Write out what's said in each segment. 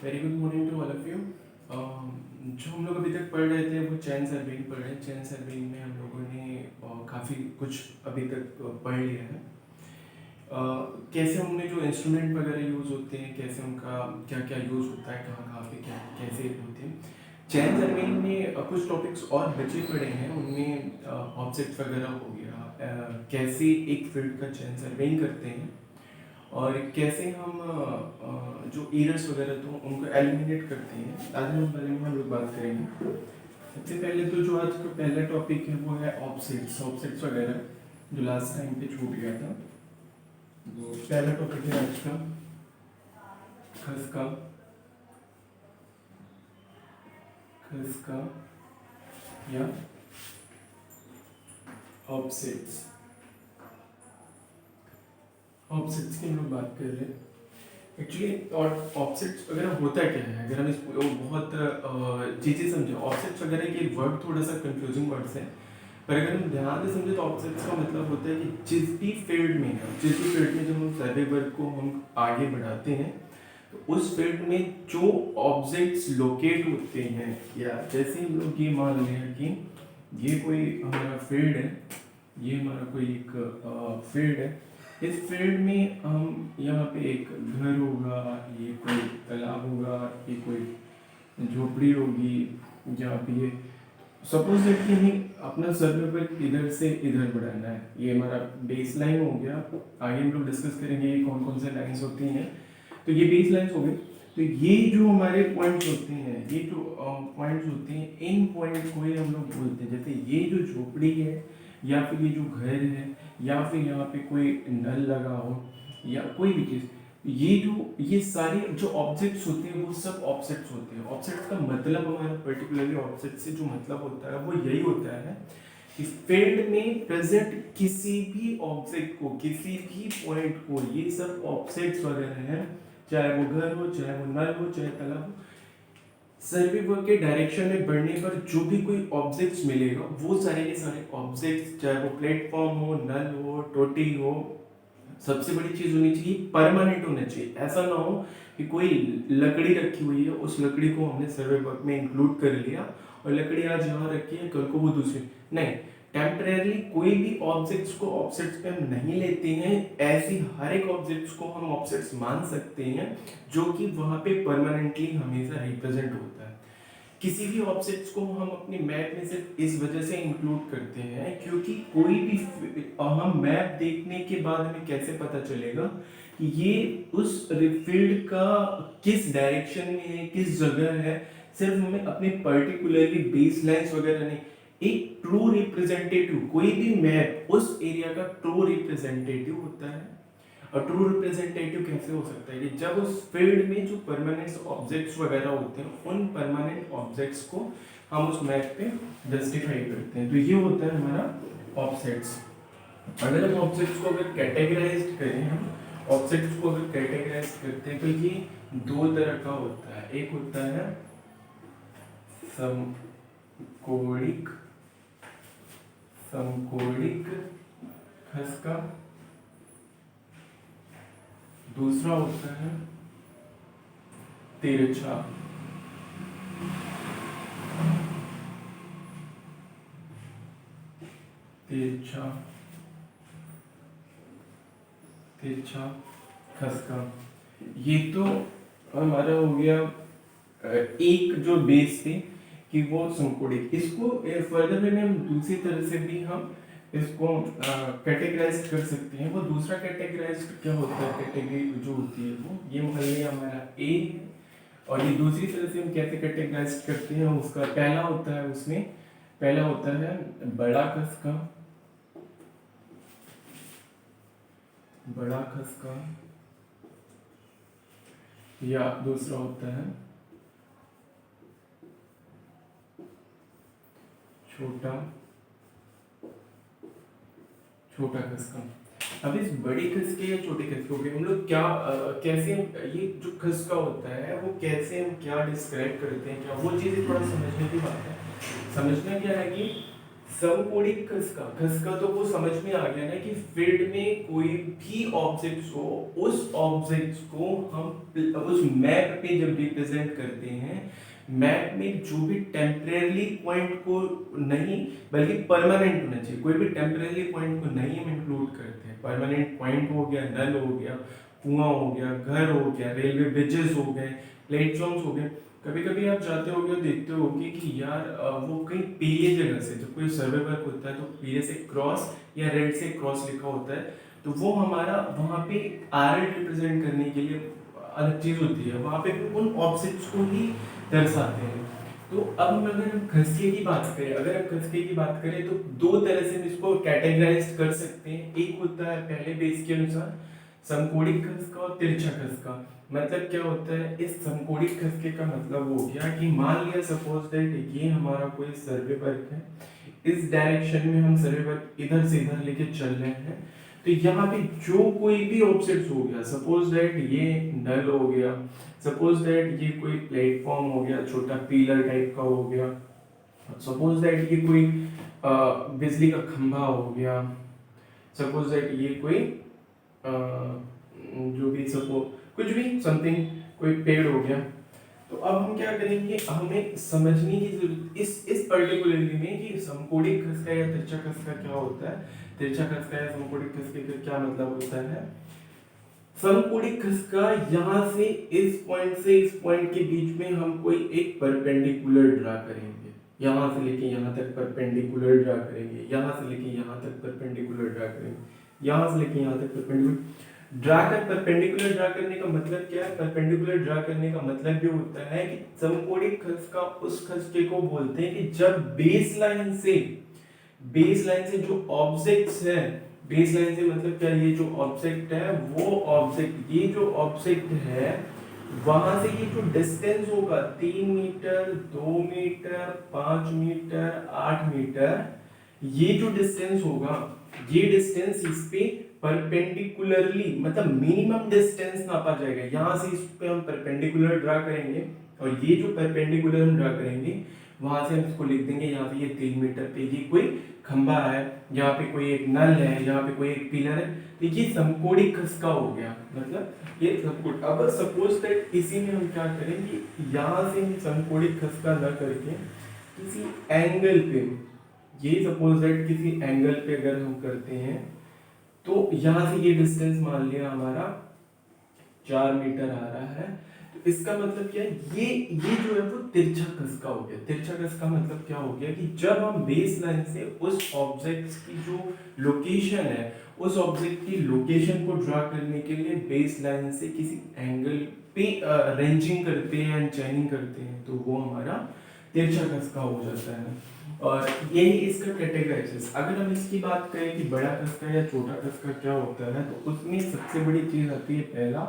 Very good morning to all of you. जो हम लोग अभी तक पढ़ रहे थे वो चैन सर्विंग पढ़ रहे हैं। चैन सर्विंग में हम लोगों ने काफ़ी कुछ अभी तक पढ़ लिया है। कैसे उनमें जो इंस्ट्रूमेंट वगैरह यूज़ होते हैं, कैसे उनका क्या क्या यूज़ होता है, कहाँ कहाँ पे क्या कैसे होते हैं। चैन सर्विंग में कुछ टॉपिक्स और बचे पड़े हैं। उनमें ऑब्जेक्ट वगैरह हो गया, कैसे एक फील्ड का चैन सर्विंग करते हैं और कैसे हम जो एरर्स वगैरह तो उनको एलिमिनेट करते हैं। आज हम बारे में हम लोग बात करेंगे। सबसे पहले तो जो आज का पहला टॉपिक है वो है ऑफसेट्स। ऑफसेट्स वगैरह जो लास्ट टाइम पे छूट गया था, तो पहला टॉपिक है आज का खसका। खसका या ऑफसेट्स। ऑफसेट्स की हम लोग बात कर रहे हैं एक्चुअली। और ऑफसेट्स वगैरह होता क्या है, अगर हम इसको बहुत चीज़ें समझे। ऑफसेट्स वगैरह के वर्ड थोड़ा सा कंफ्यूजिंग वर्ड्स है, पर अगर हम ध्यान से समझे तो ऑफसेट्स का मतलब होता है कि जिस भी फील्ड में है, जिस भी फील्ड में जब हम सर्वे वर्क को हम आगे बढ़ाते हैं तो उस फील्ड में जो ऑब्जेक्ट्स लोकेट होते हैं, या जैसे हम लोग ये मान लें कि ये कोई हमारा फील्ड है, ये हमारा कोई एक फील्ड है। इस फील्ड में हम यहाँ पे एक घर होगा, ये कोई तालाब होगा, ये कोई झोपड़ी होगी, जहाँ पे ये सपोज दैट कि हमें अपना सर्वे पर इधर से इधर बढ़ाना है। ये हमारा बेस लाइन हो गया। आगे हम लोग डिस्कस करेंगे कौन कौन से लाइन्स होती हैं। तो ये बेस लाइन्स हो गई। तो ये जो हमारे पॉइंट्स होते हैं, ये जो पॉइंट्स होते हैं, इन पॉइंट को ही हम लोग बोलते हैं। जैसे ये जो झोपड़ी है, या फिर ये जो घर है, या फिर यहाँ पे कोई नल लगा हो, या कोई भी चीज़, ये सारे जो ऑब्जेक्ट्स होते हैं वो सब ऑब्जेक्ट्स होते हैं। ऑब्जेक्ट का मतलब हमारा पर्टिकुलरली ऑब्जेक्ट से जो मतलब होता है वो यही होता है कि फील्ड में प्रेजेंट किसी भी ऑब्जेक्ट को, किसी भी पॉइंट को, ये सब ऑब्जेक्ट्स वगैरह हैं। चाहे वो घर हो, चाहे वो नल हो, चाहे तालाब हो, सर्वे वर्क के डायरेक्शन में बढ़ने पर जो भी कोई ऑब्जेक्ट्स मिलेगा वो सारे के सारे ऑब्जेक्ट्स, चाहे वो प्लेटफॉर्म हो, नल हो, टोटी हो, सबसे बड़ी चीज होनी चाहिए परमानेंट होना चाहिए। ऐसा ना हो कि कोई लकड़ी रखी हुई है, उस लकड़ी को हमने सर्वे वर्क में इंक्लूड कर लिया और लकड़ी आज यहाँ रखी है, कल को वो दूसरी नहीं। टेम्परेरली कोई भी ऑब्जेक्ट्स को ऑब्जेक्ट्स पे हम नहीं लेते हैं। ऐसी हर एक ऑब्जेक्ट्स को हम ऑब्जेक्ट्स मान सकते हैं जो कि वहाँ पे परमानेंटली हमेशा रिप्रेजेंट होता है। किसी भी ऑब्जेक्ट्स को हम अपने मैप में सिर्फ इस वजह से इंक्लूड करते हैं क्योंकि कोई भी हम मैप देखने के बाद हमें कैसे पता चलेगा कि ये उस फील्ड का किस डायरेक्शन में है, किस जगह है। सिर्फ हमें अपने पर्टिकुलरली बेस लाइन्स वगैरह नहीं, एक ट्रू रिप्रेजेंटेटिव, कोई भी मैप उस एरिया का ट्रू रिप्रेजेंटेटिव होता है। और ट्रू रिप्रेजेंटेटिव कैसे हो सकता है कि जब उस फील्ड में जो परमानेंट ऑब्जेक्ट्स वगैरह होते हैं, उन परमानेंट ऑब्जेक्ट्स को हम उस मैप पे जस्टिफाई करते हैं। तो ये होता है हमारा ऑब्जेक्ट्स। अगर हम ऑब्जेक्ट्स को अगर कैटेगराइज करें, हम ऑब्जेक्ट्स को अगर कैटेगराइज करते हैं तो ये दो तरह का होता है। एक होता है समकोणिक, समकोणिक खसका। दूसरा होता है तिरछा। तिरछा, तिरछा खसका। ये तो हमारा हो गया एक जो बेस थी कि वो समकोणिक। इसको फर्दर वे में हम दूसरी तरह से भी हम इसको कैटेगराइज कर सकते हैं। वो दूसरा कैटेगराइज क्या होता है, कैटेगरी जो होती है वो ये मान लिया हमारा ए है। और ये दूसरी तरह से हम कैसे कैटेगराइज करते हैं, उसका पहला होता है, उसमें पहला होता है बड़ा खसका, बड़ा खसका, या दूसरा होता है छोटा, छोटा खसका। अब इस बड़ी खसके या छोटे खसकों के हम लोग क्या कैसे ये जो खसका होता है वो कैसे हम क्या डिस्क्राइब करते हैं, क्या वो चीज़ें थोड़ा समझने की बात है। समझना क्या है कि समकोणिक खसका, खसका तो वो समझ में आ गया ना कि फील्ड में कोई भी ऑब्जेक्ट्स हो, उस ऑब्जेक्ट्स को हम उस मैप पे जब रिप्रेजेंट करते हैं, मैप में जो भी टेम्परेरी पॉइंट को नहीं बल्कि परमानेंट होना चाहिए, कोई भी टेम्परेरी पॉइंट को नहीं हम इंक्लूड करते हैं। परमानेंट पॉइंट हो गया, नल हो गया, कुआं हो गया, घर हो गया, रेलवे ब्रिजेस हो गए, प्लेटफॉर्म्स हो गए। कभी कभी आप जाते होगे और देखते होगे कि यार वो कहीं पीले जगह से जब कोई सर्वे वर्क होता है तो पीले से क्रॉस या रेड से क्रॉस लिखा होता है, तो वो हमारा वहाँ पे आर रिप्रेजेंट करने के लिए अलग चीज होती है, वहाँ पे उन ऑब्जेक्ट्स को ही दर्शाते हैं। तो अब हम अगर हम खसके की बात करें, अगर हम खसके की बात करें तो दो तरह से हम इसको कैटेगराइज कर सकते हैं। एक होता है पहले बेस के अनुसार समकोणिक खसका और तिरछा खसका। मतलब क्या होता है, इस समकोणिक खसके का मतलब हो गया कि मान लिया सपोज दैट ये हमारा कोई सर्वे वर्क है, इस डायरेक्शन में हम सर्वे वर्क इधर से इधर लेके चल रहे हैं, तो यहाँ पे जो कोई भी ऑब्जेक्ट हो गया, सपोज दैट ये नल हो गया, सपोज दैट ये कोई प्लेटफॉर्म हो गया, छोटा पिलर टाइप का हो गया, सपोज दैट ये कोई बिजली का खंभा हो गया, सपोज दैट ये कोई जो भी सपो कुछ भी समथिंग कोई पेड़ हो गया। तो अब हम क्या करेंगे, हमें समझने की जरूरत इस पर्टिकुलरली में कि समकोणिक खसका या तिरछा खसका क्या होता है। तिरछा खसका या समकोणिक खसके का क्या मतलब होता है। समकोणिक खसका, यहाँ से इस पॉइंट से इस पॉइंट के बीच में हम कोई एक परपेंडिकुलर ड्रा करेंगे, यहाँ से लेके यहाँ तक परपेंडिकुलर ड्रा करेंगे, यहाँ से लेके यहाँ तक परपेंडिकुलर ड्रा करेंगे, यहाँ से लेके यहाँ तक परपेंडिकुलर ड्रा कर। परपेंडिकुलर ड्रा करने का मतलब क्या है, परपेंडिकुलर ड्रा करने का मतलब ये होता है कि समकोणिक खसका उस खसके को बोलते हैं कि जब बेस लाइन से जो ऑब्जेक्ट्स है, बेस लाइन से मतलब क्या, ये जो ऑब्जेक्ट है वो ऑब्जेक्ट, ये जो ऑब्जेक्ट है वहां से ये जो डिस्टेंस होगा 3 मीटर, 2 मीटर, 5 मीटर, 8 मीटर, ये जो डिस्टेंस होगा, ये डिस्टेंस इस पे परपेंडिकुलरली मतलब मिनिमम डिस्टेंस नापा जाएगा। यहाँ से इस पे हम परपेंडिकुलर ड्रा करेंगे और ये जो परपेंडिकुलर हम ड्रा करेंगे वहां से हम इसको लिख देंगे, यहाँ पे ये 3 मीटर पे ये कोई खंबा है, यहाँ पे कोई एक नल है, यहाँ पे कोई एक पिलर है, तो ये समकोणिक खसका हो गया। मतलब ये समकोण। अब सपोज दैट इसी में हम क्या करेंगे, यहाँ से हम समकोणिक खसका न करके किसी एंगल पे, ये सपोज दैट किसी एंगल पे अगर हम करते हैं तो यहाँ से ये डिस्टेंस मान लिया हमारा 4 मीटर आ रहा है, तो इसका मतलब क्या है, ये जो है वो तिरछा खसका हो गया। तिरछा खसका मतलब क्या हो गया कि जब हम बेस लाइन से उस ऑब्जेक्ट की जो लोकेशन है, उस ऑब्जेक्ट की लोकेशन को ड्रा करने के लिए बेस लाइन से किसी एंगल पे रेंजिंग करते हैं एंड चैनिंग करते हैं, तो वो हमारा तिरछा खसका हो जाता है। और यही इसका कैटेगराइजेस। अगर हम इसकी बात करें कि बड़ा खसका या छोटा खसका क्या होता है, तो उसमें सबसे बड़ी चीज आती है पहला,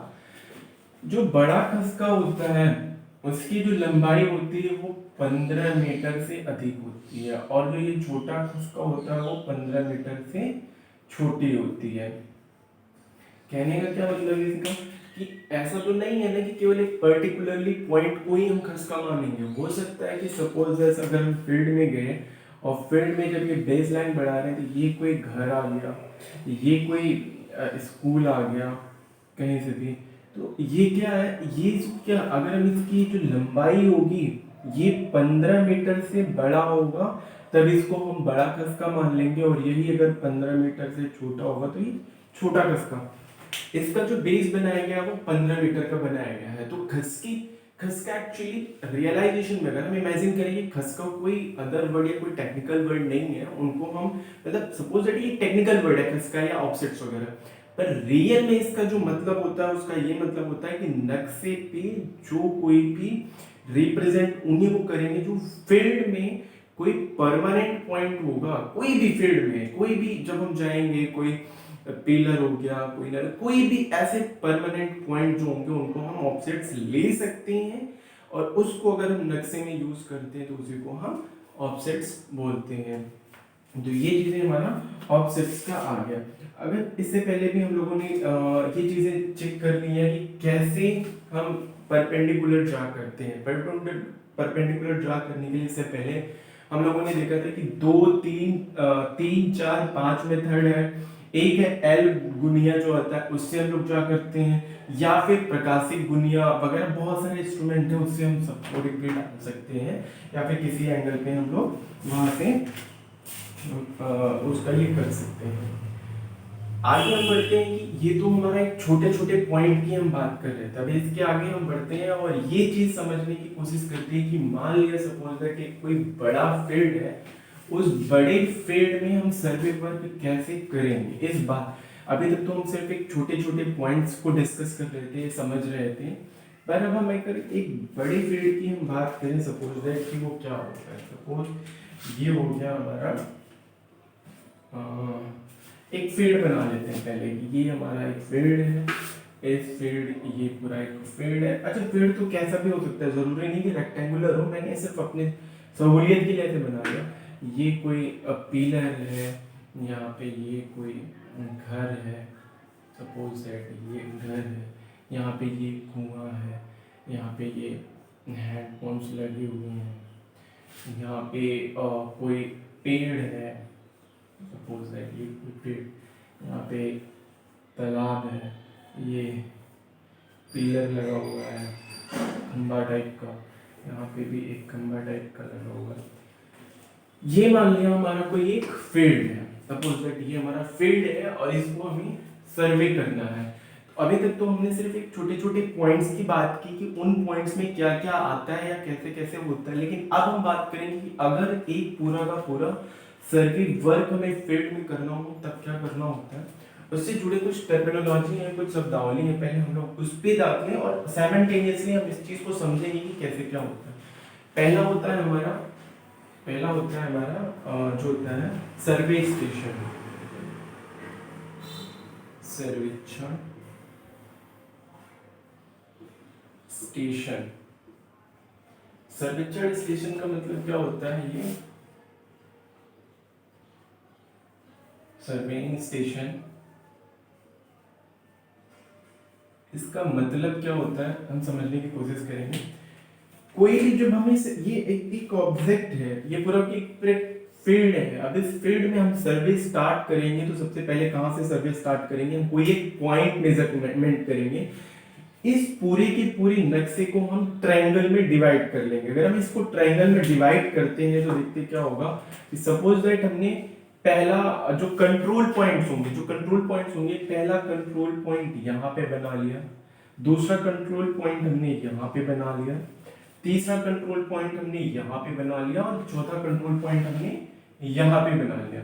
जो बड़ा खसका होता है उसकी जो लंबाई होती है वो 15 मीटर से अधिक होती है, और जो ये छोटा खसका होता है वो 15 मीटर से छोटी होती है। कहने का क्या मतलब है इसका, कि ऐसा तो नहीं है ना कि केवल एक पर्टिकुलरली पॉइंट को ही हम खसका मानेंगे। हो सकता है कि सपोज जैसे अगर हम फील्ड में गए और फील्ड में जब ये बेस लाइन बढ़ा रहे हैं तो ये कोई घर आ गया, ये कोई स्कूल आ गया कहीं से भी, तो ये क्या है, ये क्या, अगर हम इसकी जो लंबाई होगी ये 15 मीटर से बड़ा होगा तब इसको हम बड़ा खसका मान लेंगे, और यही अगर 15 मीटर से छोटा होगा तो ये छोटा खसका। इसका जो बेस बनाया गया वो 15 मीटर का बनाया गया है। तो खसका एक्चुअली रियलाइजेशन में अगर हम इमेजिन करेंगे, खसका कोई अदर वर्ड या कोई टेक्निकल वर्ड नहीं है, उनको हम मतलब सपोज दैट ये टेक्निकल वर्ड है खसका या ऑफसेट्स वगैरह, पर रियल में इसका जो मतलब होता है उसका ये मतलब होता है कि नक्शे पे जो कोई भी रिप्रेजेंट उन्हीं को करेंगे जो फील्ड में कोई परमानेंट पॉइंट होगा, कोई भी फील्ड में, कोई भी जब हम जाएंगे, कोई पिलर हो गया, कोई नल, कोई भी ऐसे परमानेंट पॉइंट जो होंगे उनको हम ऑब्जेक्ट्स ले सकते हैं, और उसको अगर हम नक्शे में यूज करते हैं तो उसी को हम ऑब्जेक्ट्स बोलते हैं। तो ये चीजें हमारा ऑब्जेक्ट्स का आ गया। अगर इससे पहले भी हम लोगों ने ये चीजें चेक कर ली है कि कैसे हम परपेंडिकुलर ड्रा करते हैं। परपेंडिकुलर ड्रा करने के लिए इससे पहले हम लोगों ने देखा था कि 2 3 3 4 5 मेथड है। एक है एल गुनिया जो आता है, उससे हम लोग क्या करते हैं, या फिर प्रकाशिक गुनिया वगैरह बहुत सारे इंस्ट्रूमेंट है, उससे हम सबको डिग्री डाल सकते हैं, या फिर किसी एंगल पे हम लोग वहां से उसका ये कर सकते हैं। आगे हम बढ़ते हैं कि ये तो हमारा एक छोटे छोटे पॉइंट की हम बात कर रहे थे। अभी इसके आगे हम बढ़ते हैं और ये चीज समझने की कोशिश करते हैं कि मान लिया सपोज दैट कि कोई बड़ा फील्ड है, उस बड़े फील्ड में हम सर्वे वर्क कैसे करेंगे। इस बात अभी तक तो हम सिर्फ एक छोटे छोटे पॉइंट्स को डिस्कस कर रहे थे, समझ रहे थे, पर अब हम अगर एक बड़े फील्ड की हम बात करें, सपोज दैट कि वो क्या होता है। सपोज ये हो गया हमारा एक फील्ड बना लेते हैं पहले कि ये हमारा एक फील्ड है, इस फील्ड ये पूरा एक फील्ड है। अच्छा, फील्ड तो कैसा भी हो सकता है, जरूरी नहीं कि रेक्टेंगुलर हो, मैंने सिर्फ अपने सहूलियत के लिए ऐसे बना लिया। ये कोई पिलर है, यहाँ पे ये कोई घर है, सपोज दैट ये घर है, यहाँ पे ये कुआं है, यहाँ पे ये हैंडपम्प्स लगे हुए हैं, यहाँ पे कोई पेड़ है, सपोज दैट ये कोई पेड़, यहाँ पे तालाब है, ये पिलर लगा हुआ है खंबा टाइप का, यहाँ पे भी एक खंबा टाइप का लगा हुआ है। ये मान लिया हमारा कोई एक फील्ड है, सपोज दैट ये हमारा फील्ड है और इसको हमें सर्वे करना है। तो अभी तक तो हमने सिर्फ एक छोटे छोटे पॉइंट्स की बात की कि उन पॉइंट्स में क्या क्या आता है या कैसे कैसे होता है, लेकिन अब हम बात करेंगे कि अगर एक पूरा का पूरा सर्वे वर्क हमें फील्ड में करना हो तब क्या करना होता है। उससे जुड़े कुछ टर्मिनोलॉजी है, कुछ शब्दावली है, पहले हम लोग उस पे जाते हैं और साइमल्टेनियसली हम इस चीज को समझेंगे कि कैसे क्या होता है। पहला होता है हमारा जो होता है सर्वे स्टेशन, सर्वेक्षण स्टेशन। सर्वेक्षण स्टेशन का मतलब क्या होता है, ये सर्वेइंग स्टेशन, इसका मतलब क्या होता है हम समझने की कोशिश करेंगे। कोई भी जब हमें ये एक ऑब्जेक्ट है, ये पूरा एक फील्ड है, अब इस फील्ड में हम सर्वे स्टार्ट करेंगे तो सबसे पहले कहां से सर्वे स्टार्ट करेंगे, हम कोई एक पॉइंट मेजरमेंट करेंगे। इस पूरे के पूरे नक्शे को हम ट्रायंगल में डिवाइड कर लेंगे। अगर हम इसको ट्रायंगल में डिवाइड करते हैं तो देखते क्या होगा कि सपोज दैट हमने पहला जो कंट्रोल पॉइंट्स होंगे, पहला कंट्रोल पॉइंट यहाँ पे बना लिया, दूसरा कंट्रोल पॉइंट हमने यहाँ पे बना लिया, तीसरा कंट्रोल पॉइंट हमने यहाँ पे बना लिया और चौथा कंट्रोल पॉइंट हमने यहाँ पे बना लिया।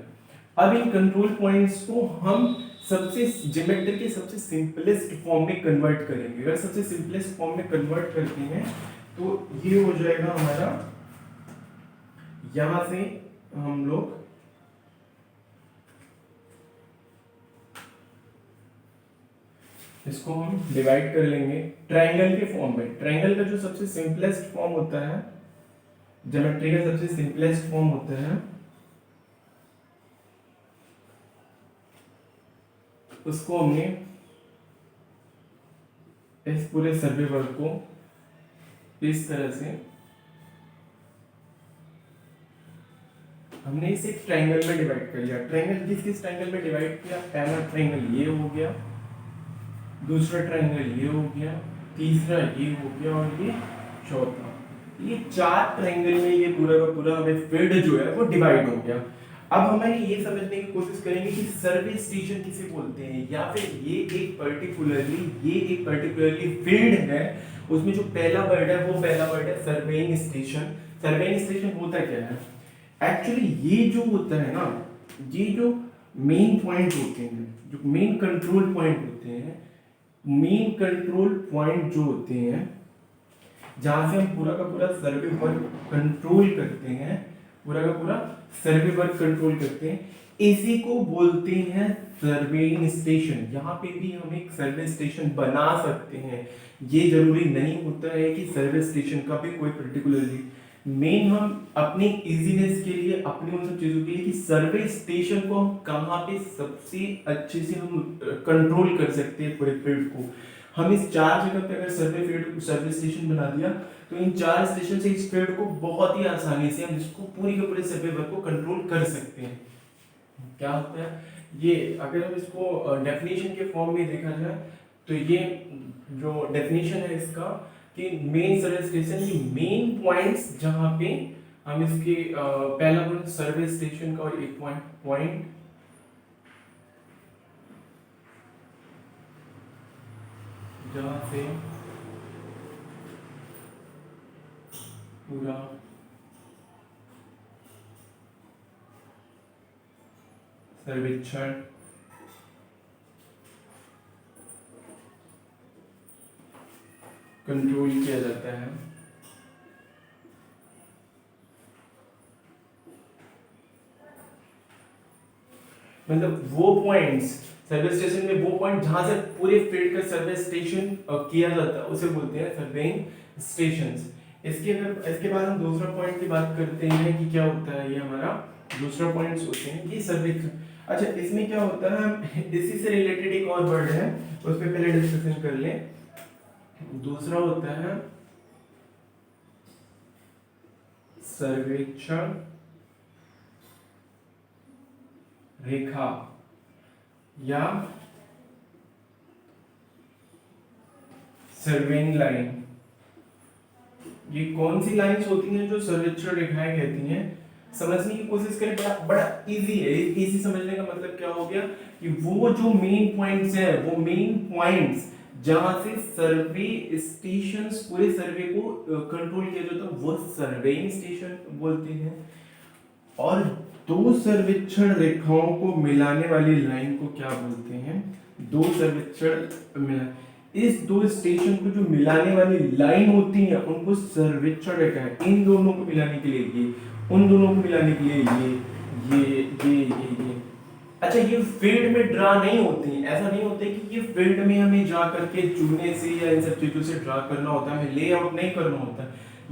अब इन कंट्रोल पॉइंट्स को हम सबसे ज्योमेट्री के सबसे सिंपलेस्ट फॉर्म में कन्वर्ट करेंगे। अगर सबसे सिंपलेस्ट फॉर्म में कन्वर्ट करते हैं तो ये हो जाएगा हमारा, यहां से हम लोग इसको हम डिवाइड कर लेंगे ट्रायंगल के फॉर्म में। ट्रायंगल का जो सबसे सिंपलेस्ट फॉर्म होता है, ज्योमेट्री का सबसे सिंपलेस्ट फॉर्म होता है, उसको हमने इस पूरे सर्वे वर्क को इस तरह से हमने इसे ट्रायंगल में डिवाइड कर लिया। ट्रायंगल किस ट्रायंगल में डिवाइड किया, पहला ट्रायंगल ये हो गया, दूसरा ट्रायंगल ये हो गया, तीसरा ये हो गया और ये चौथा। ये 4 ट्रायंगल में ये पूरा का पूरा हमें फील्ड जो है वो डिवाइड हो गया। अब हमें ये समझने की कोशिश करेंगे कि सर्वे स्टेशन किसे बोलते हैं, या फिर ये एक पर्टिकुलरली फील्ड है, उसमें जो पहला वर्ड है वो पहला वर्ड है सर्वेइंग स्टेशन। सर्वेइंग स्टेशन होता क्या है एक्चुअली, ये जो होता है ना, ये जो मेन पॉइंट होते हैं, जो मेन कंट्रोल पॉइंट होते हैं, मेन कंट्रोल पॉइंट जो होते हैं जहां से हम पूरा का पूरा सर्वे वर्क कंट्रोल करते हैं, पूरा का पूरा सर्वे वर्क कंट्रोल करते हैं, इसी को बोलते हैं सर्वेइंग स्टेशन। यहाँ पे भी हम एक सर्वे स्टेशन बना सकते हैं, ये जरूरी नहीं होता है कि सर्वे स्टेशन का भी कोई पर्टिकुलरली मेन, हम अपनी इजीनेस के लिए, अपनी उन सब चीजों के लिए कि सर्वे स्टेशन को हम कहाँ पे सबसे अच्छे से हम कंट्रोल कर सकते हैं पूरे फील्ड को, हम इस 4 जगह पे अगर सर्वे स्टेशन बना दिया तो इन 4 स्टेशन से इस फील्ड को बहुत ही आसानी से हम इसको पूरी के पूरे सर्वे वर्क को कंट्रोल कर सकते हैं। क्या होता है ये, अगर हम इसको डेफिनेशन के फॉर्म में देखा जाए तो ये जो डेफिनेशन है इसका कि मेन सर्वे स्टेशन की मेन पॉइंट्स जहां पे हम इसके पहला पॉइंट सर्वे स्टेशन का और एक पॉइंट जहां से पूरा सर्वेक्षण कंट्रोल किया जाता है। मतलब वो पॉइंट्स सर्वे स्टेशन में, वो पॉइंट जहां से पूरे फील्ड का सर्वे स्टेशन किया जाता है उसे बोलते हैं सर्वेइंग स्टेशंस। इसके बाद हम दूसरा पॉइंट की बात करते हैं कि क्या होता है, ये हमारा दूसरा पॉइंट्स होते हैं ये सर्वेक्षण। अच्छा, इसमें क्या होता है, हम इसी से रिलेटेड एक और वर्ड है उस पर पहले डिस्कशन कर लें। दूसरा होता है सर्वेक्षण रेखा या सर्वेइंग लाइन। ये कौन सी लाइंस होती हैं जो सर्वेक्षण रेखाएं कहती हैं, समझने की कोशिश करें। बड़ा बड़ा इजी है। इजी समझने का मतलब क्या हो गया कि वो जो मेन पॉइंट्स है, वो मेन पॉइंट्स जहां से सर्वे स्टेशंस पूरे सर्वे को कंट्रोल किया जाता है वो सर्वेइंग स्टेशन बोलते हैं। और दो सर्वेक्षण रेखाओं को मिलाने वाली लाइन को क्या बोलते हैं, दो सर्वेक्षण मिला, इस दो स्टेशन को जो मिलाने वाली लाइन होती है उनको सर्वेक्षण रेखा है। इन दोनों को मिलाने के लिए ये, उन दोनों को मिलाने के लिए ये। अच्छा, ये फील्ड में ड्रा नहीं होती, ऐसा नहीं होता कि ये फील्ड में हमें जा करके चुनने से या इन सब चीजों से ड्रा करना होता है, हमें लेआउट नहीं करना होता।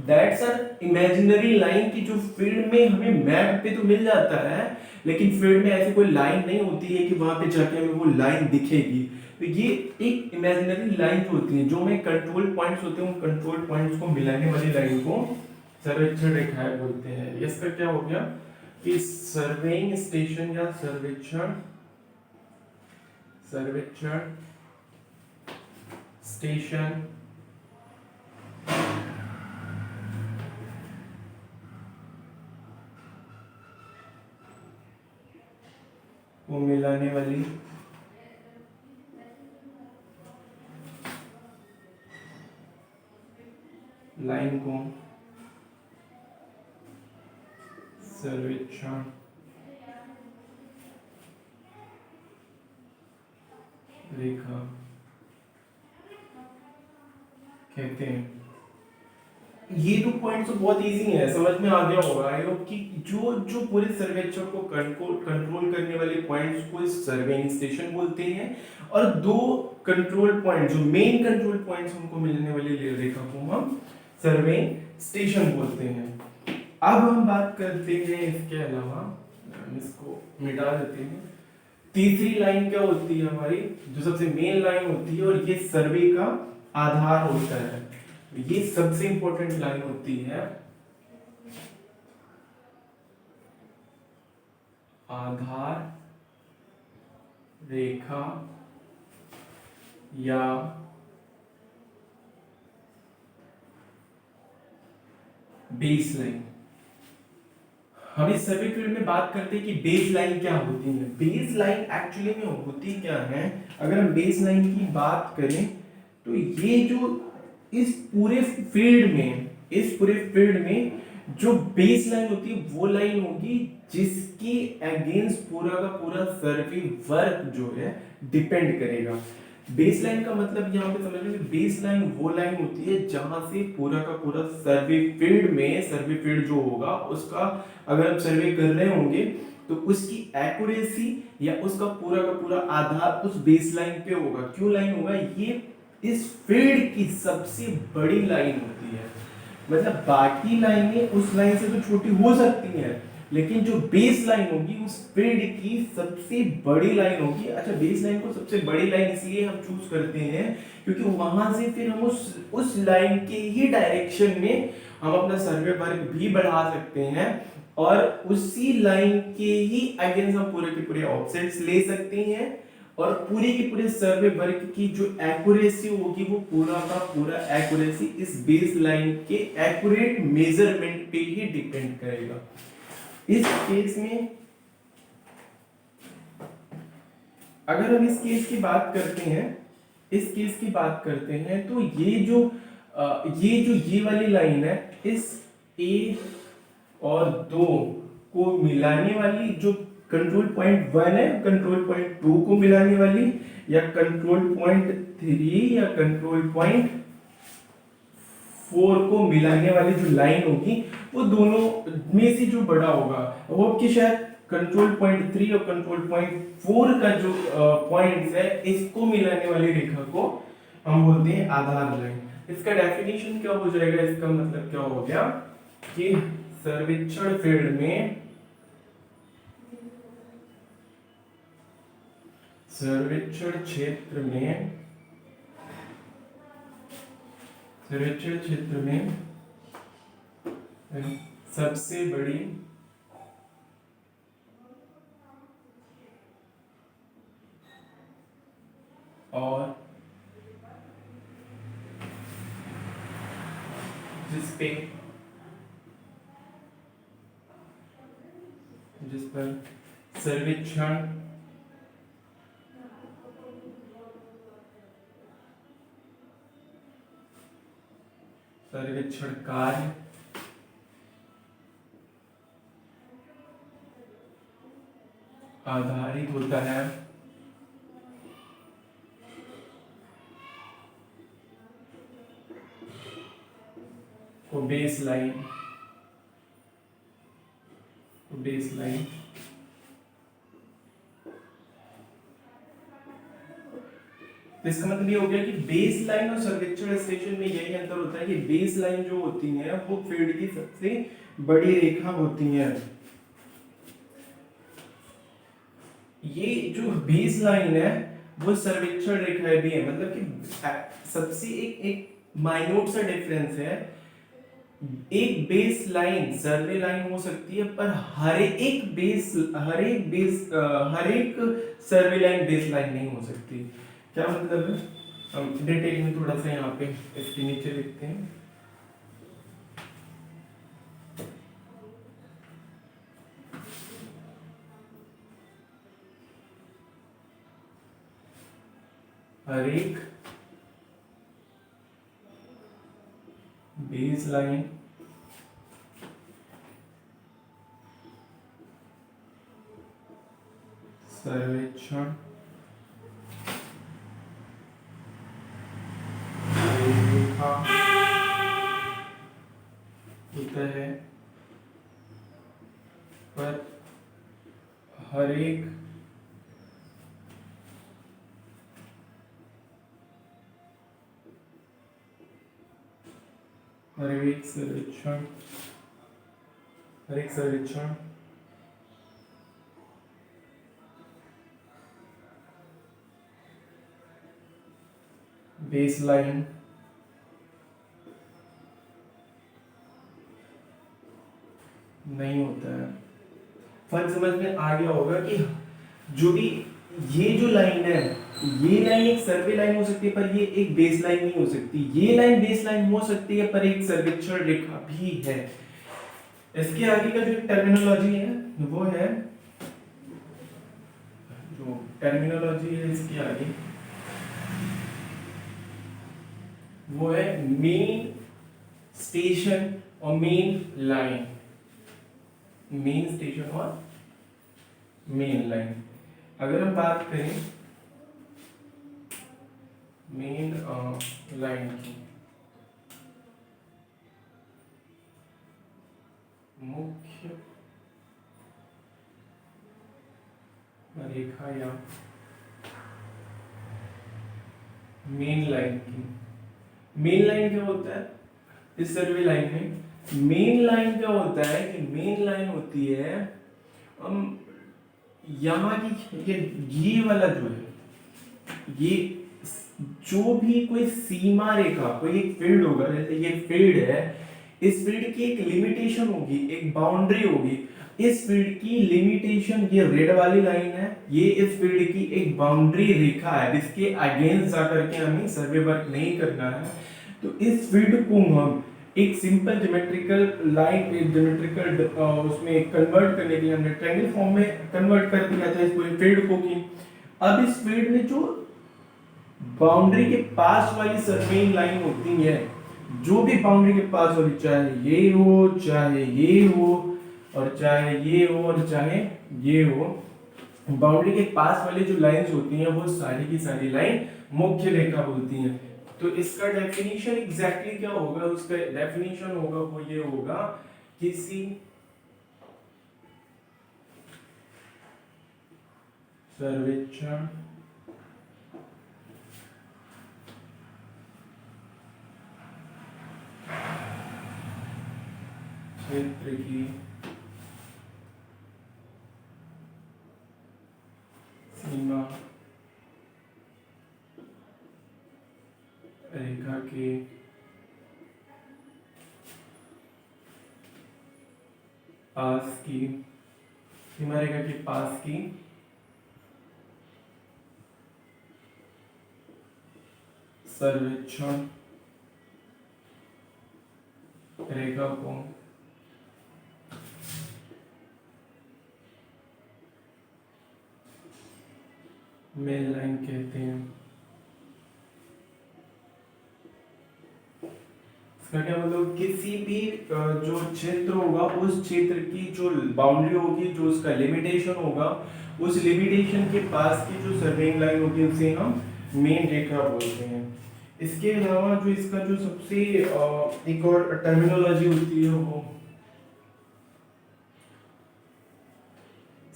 दैट्स आर इमेजिनरी लाइन की जो फील्ड में हमें मैप पे तो मिल जाता है, लेकिन फील्ड में ऐसी कोई लाइन नहीं होती है कि वहां पे जाके हमें वो लाइन दिखेगी। तो ये एक इमेजिनरी लाइन जो होती है, जो में कंट्रोल पॉइंट्स होते हैं, उन कंट्रोल पॉइंट्स को मिलाने वाली लाइन को सर्वेक्षण रेखाएं बोलते हैं। इसका क्या हो गया कि सर्वेइंग स्टेशन या सर्वेक्षण स्टेशन को मिलाने वाली लाइन को सर्वेक्षण रेखा कहते हैं। ये दो पॉइंट्स तो बहुत इजी है, समझ में आ गया होगा आई होप कि जो पूरे सर्वेक्षण को कंट्रोल करने वाले पॉइंट्स को सर्वेइंग स्टेशन बोलते हैं, और दो कंट्रोल पॉइंट जो मेन कंट्रोल पॉइंट्स उनको मिलने वाली रेखा को हम सर्वेइंग स्टेशन बोलते हैं। अब हम बात करते हैं इसके अलावा, इसको मिटा देते हैं। तीसरी लाइन क्या होती है हमारी, जो सबसे मेन लाइन होती है और ये सर्वे का आधार होता है, ये सबसे इंपॉर्टेंट लाइन होती है आधार रेखा या बेस लाइन। हम इस सर्वे फील्ड में बात करते हैं कि बेस लाइन क्या होती है। बेस लाइन एक्चुअली में होती क्या है, अगर हम बेस लाइन की बात करें तो ये जो इस पूरे फील्ड में जो बेस लाइन होती है वो लाइन होगी जिसके अगेंस्ट पूरा का पूरा सर्वे वर्क जो है डिपेंड करेगा। बेस लाइन का मतलब यहाँ पे समझ लो, बेस लाइन वो लाइन होती है जहां से पूरा का पूरा सर्वे फील्ड जो होगा उसका, अगर हम सर्वे कर रहे होंगे तो उसकी एक्यूरेसी या उसका पूरा का पूरा आधार उस बेस लाइन पे होगा। क्यों लाइन होगा, ये इस फील्ड की सबसे बड़ी लाइन होती है। मतलब बाकी लाइनें उस लाइन से तो छोटी हो सकती हैं, लेकिन जो बेस लाइन होगी उस फील्ड की सबसे बड़ी लाइन होगी। अच्छा, बेस लाइन को सबसे बड़ी लाइन इसलिए हम चूज करते हैं क्योंकि वहां से फिर हम उस लाइन के ही डायरेक्शन में हम अपना सर्वे वर्क भी बढ़ा सकते हैं और उसी लाइन के ही अगेंस्ट हम पूरे के पूरे ऑफसेट्स ले सकते हैं और पूरे के पूरे सर्वे वर्क की जो एक्यूरेसी होगी वो पूरा का पूरा एक्यूरेसी इस बेस लाइन के एक्यूरेट मेजरमेंट पे ही डिपेंड करेगा। इस केस में अगर हम इस केस की बात करते हैं, इस केस की बात करते हैं तो ये वाली लाइन है, इस ए और 2 को मिलाने वाली जो कंट्रोल पॉइंट 1 है, कंट्रोल पॉइंट 2 को मिलाने वाली, या कंट्रोल पॉइंट 3 या कंट्रोल पॉइंट 4 को मिलाने वाली जो लाइन होगी वो दोनों में से जो बड़ा होगा वो कि शायद कंट्रोल पॉइंट 3 और कंट्रोल पॉइंट 4 का जो पॉइंट्स है इसको मिलाने वाली रेखा को हम बोलते हैं आधार लाइन। इसका डेफिनेशन क्या हो जाएगा, इसका मतलब क्या हो गया कि सर्वेक्षण फील्ड में सर्वेक्षण क्षेत्र में सबसे बड़ी और जिस पर सर्वेक्षण कार्य आधारित होता है को बेस लाइन तो इसका मतलब ये हो गया कि बेस लाइन और सर्वेक्षण स्टेशन में यही अंतर होता है कि बेस लाइन जो होती है वो फील्ड की सबसे बड़ी रेखा होती है। ये जो बेस लाइन है वो सर्वेक्षण रेखा भी है, मतलब कि सबसे एक माइन्यूट सा डिफरेंस है। एक बेस लाइन सर्वे लाइन हो सकती है पर हर एक सर्वे लाइन बेस लाइन नहीं हो सकती। क्या मतलब है, हम डिटेल में थोड़ा सा यहाँ पे इसके नीचे लिखते हैं। हर एक बेस लाइन सर्वेक्षण रेखा होता है पर हर एक सर्वेक्षण बेस लाइन नहीं होता है। फर्क समझ में आ गया होगा कि जो भी ये जो लाइन है, ये लाइन एक सर्वे लाइन हो सकती है पर ये एक बेस लाइन नहीं हो सकती। ये लाइन बेस लाइन हो सकती है पर एक सर्वेक्षण रेखा भी है। इसके आगे का जो टर्मिनोलॉजी है वो है, जो टर्मिनोलॉजी है इसके आगे वो है मेन स्टेशन और मेन लाइन। मेन स्टेशन और मेन लाइन, अगर हम बात करें मेन लाइन की, मुख्य रेखा या मेन लाइन की, मेन लाइन क्या होता है इस सर्वे लाइन में, मेन लाइन क्या होता है कि मेन लाइन होती है हम यहाँ की ये वाला जो है ये जो भी कोई सीमा रेखा कोई एक फील्ड होगा, जैसे ये फील्ड है, इस फील्ड की एक लिमिटेशन होगी, एक बाउंड्री होगी। इस फील्ड की लिमिटेशन ये रेड वाली लाइन है, ये इस फील्ड की एक बाउंड्री रेखा है जिसके अगेंस्ट जाकर के हमें सर्वे वर्क नहीं करना है। तो इस फील्ड को हम एक सिंपल ज्योमेट्रिकल लाइन, एक ज्योमेट्रिकल उसमें कन्वर्ट करने के लिए हमने ट्रायंगल फॉर्म में कन्वर्ट कर दिया था इस पूरे फील्ड को कि अब इस फील्ड में जो बाउंड्री के पास वाली सर्वेइंग लाइन होती है, जो भी बाउंड्री के पास वाली, चाहे ये हो चाहे ये हो और चाहे ये हो और चाहे ये हो, बाउंड्री के पास वाली जो लाइंस होती हैं वो सारी की सारी लाइन मुख्य रेखा बोलती हैं। तो इसका डेफिनेशन एग्जैक्टली क्या होगा, उसका डेफिनेशन होगा वो ये होगा, किसी सर्वेक्षण क्षेत्र की सीमा रेखा के पास की, सीमा रेखा के पास की सर्वेक्षण रेखा को मेन लाइन कहते हैं। इसका क्या मतलब, किसी भी जो क्षेत्र होगा उस क्षेत्र की जो बाउंड्री होगी, जो उसका लिमिटेशन होगा, उस लिमिटेशन के पास की जो सर्वेइंग लाइन होगी उसे हम मेन रेखा बोलते हैं। इसके अलावा जो इसका जो सबसे एक और टर्मिनोलॉजी होती है वो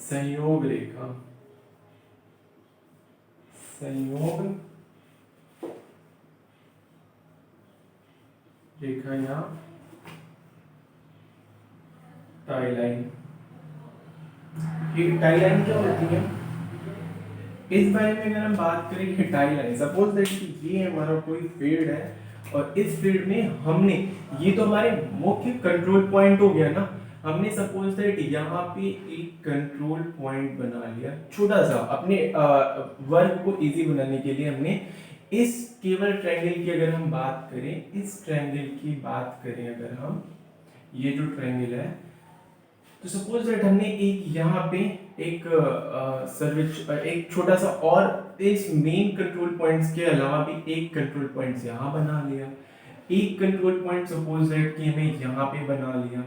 संयोग रेखा, संयोग रेखा या टाई लाइन। ये टाई लाइन क्या होती है, इस बारे में अगर हम बात करें कि टाई लाइन, सपोज दैट कि ये हमारा कोई फील्ड है और इस फील्ड में हमने, ये तो हमारे मुख्य कंट्रोल पॉइंट हो गया ना, हमने सपोज दैट यहाँ पे एक कंट्रोल पॉइंट बना लिया छोटा सा, अपने वर्क को इजी बनाने के लिए हमने इस केवल ट्रायंगल की अगर हम बात करें, इस ट्रायंगल की बात करें अगर हम, ये जो ट्रायंगल है, तो सपोज दैट हमने एक यहाँ पे एक एक छोटा सा और इस मेन कंट्रोल पॉइंट्स के अलावा भी एक कंट्रोल पॉइंट्स यहाँ बना लिया, एक कंट्रोल पॉइंट सपोज दैट कि हमें यहाँ पे बना लिया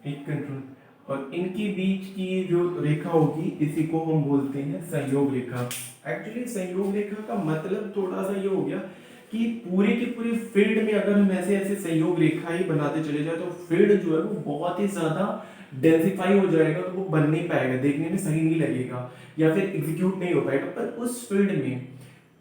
एक कंट्रोल, और इनके बीच की जो रेखा होगी इसी को हम बोलते हैं संयोग रेखा। एक्चुअली संयोग रेखा का मतलब थोड़ा सा ये हो गया कि पूरे के पूरे फील्ड में अगर हम ऐसे ऐसे संयोग रेखा ही बनाते चले जाए तो फील्ड जो है वो बहुत ही ज्यादा डेंसिफाई हो जाएगा, तो वो बन नहीं पाएगा, देखने में सही नहीं लगेगा या फिर एग्जीक्यूट नहीं हो पाएगा। पर उस फील्ड में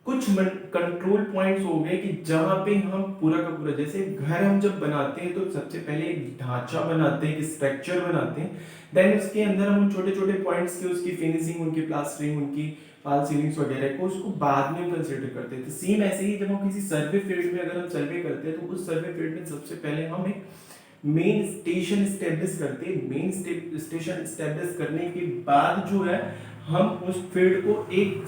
कुछ कंट्रोल पॉइंट्स हो गए कि जहां पे हम पूरा का पूरा, जैसे घर हम जब बनाते हैं तो सबसे पहले एक ढांचा बनाते हैं, एक स्ट्रक्चर बनाते हैं, देन उसके अंदर हम छोटे छोटे पॉइंट्स की उसकी फिनिशिंग, उनकी प्लास्टरिंग, उनकी फॉल सीलिंग्स वगैरह को उसको बाद में कंसीडर करते हैं। तो सेम ऐसे ही जब हम किसी सर्वे फील्ड में अगर हम सर्वे करते हैं तो उस सर्वे फील्ड में सबसे पहले हम एक मेन स्टेशन स्टैब्लिश करते हैं। मेन स्टेशन स्टैब्लिश करने के बाद जो है हम उस फील्ड को एक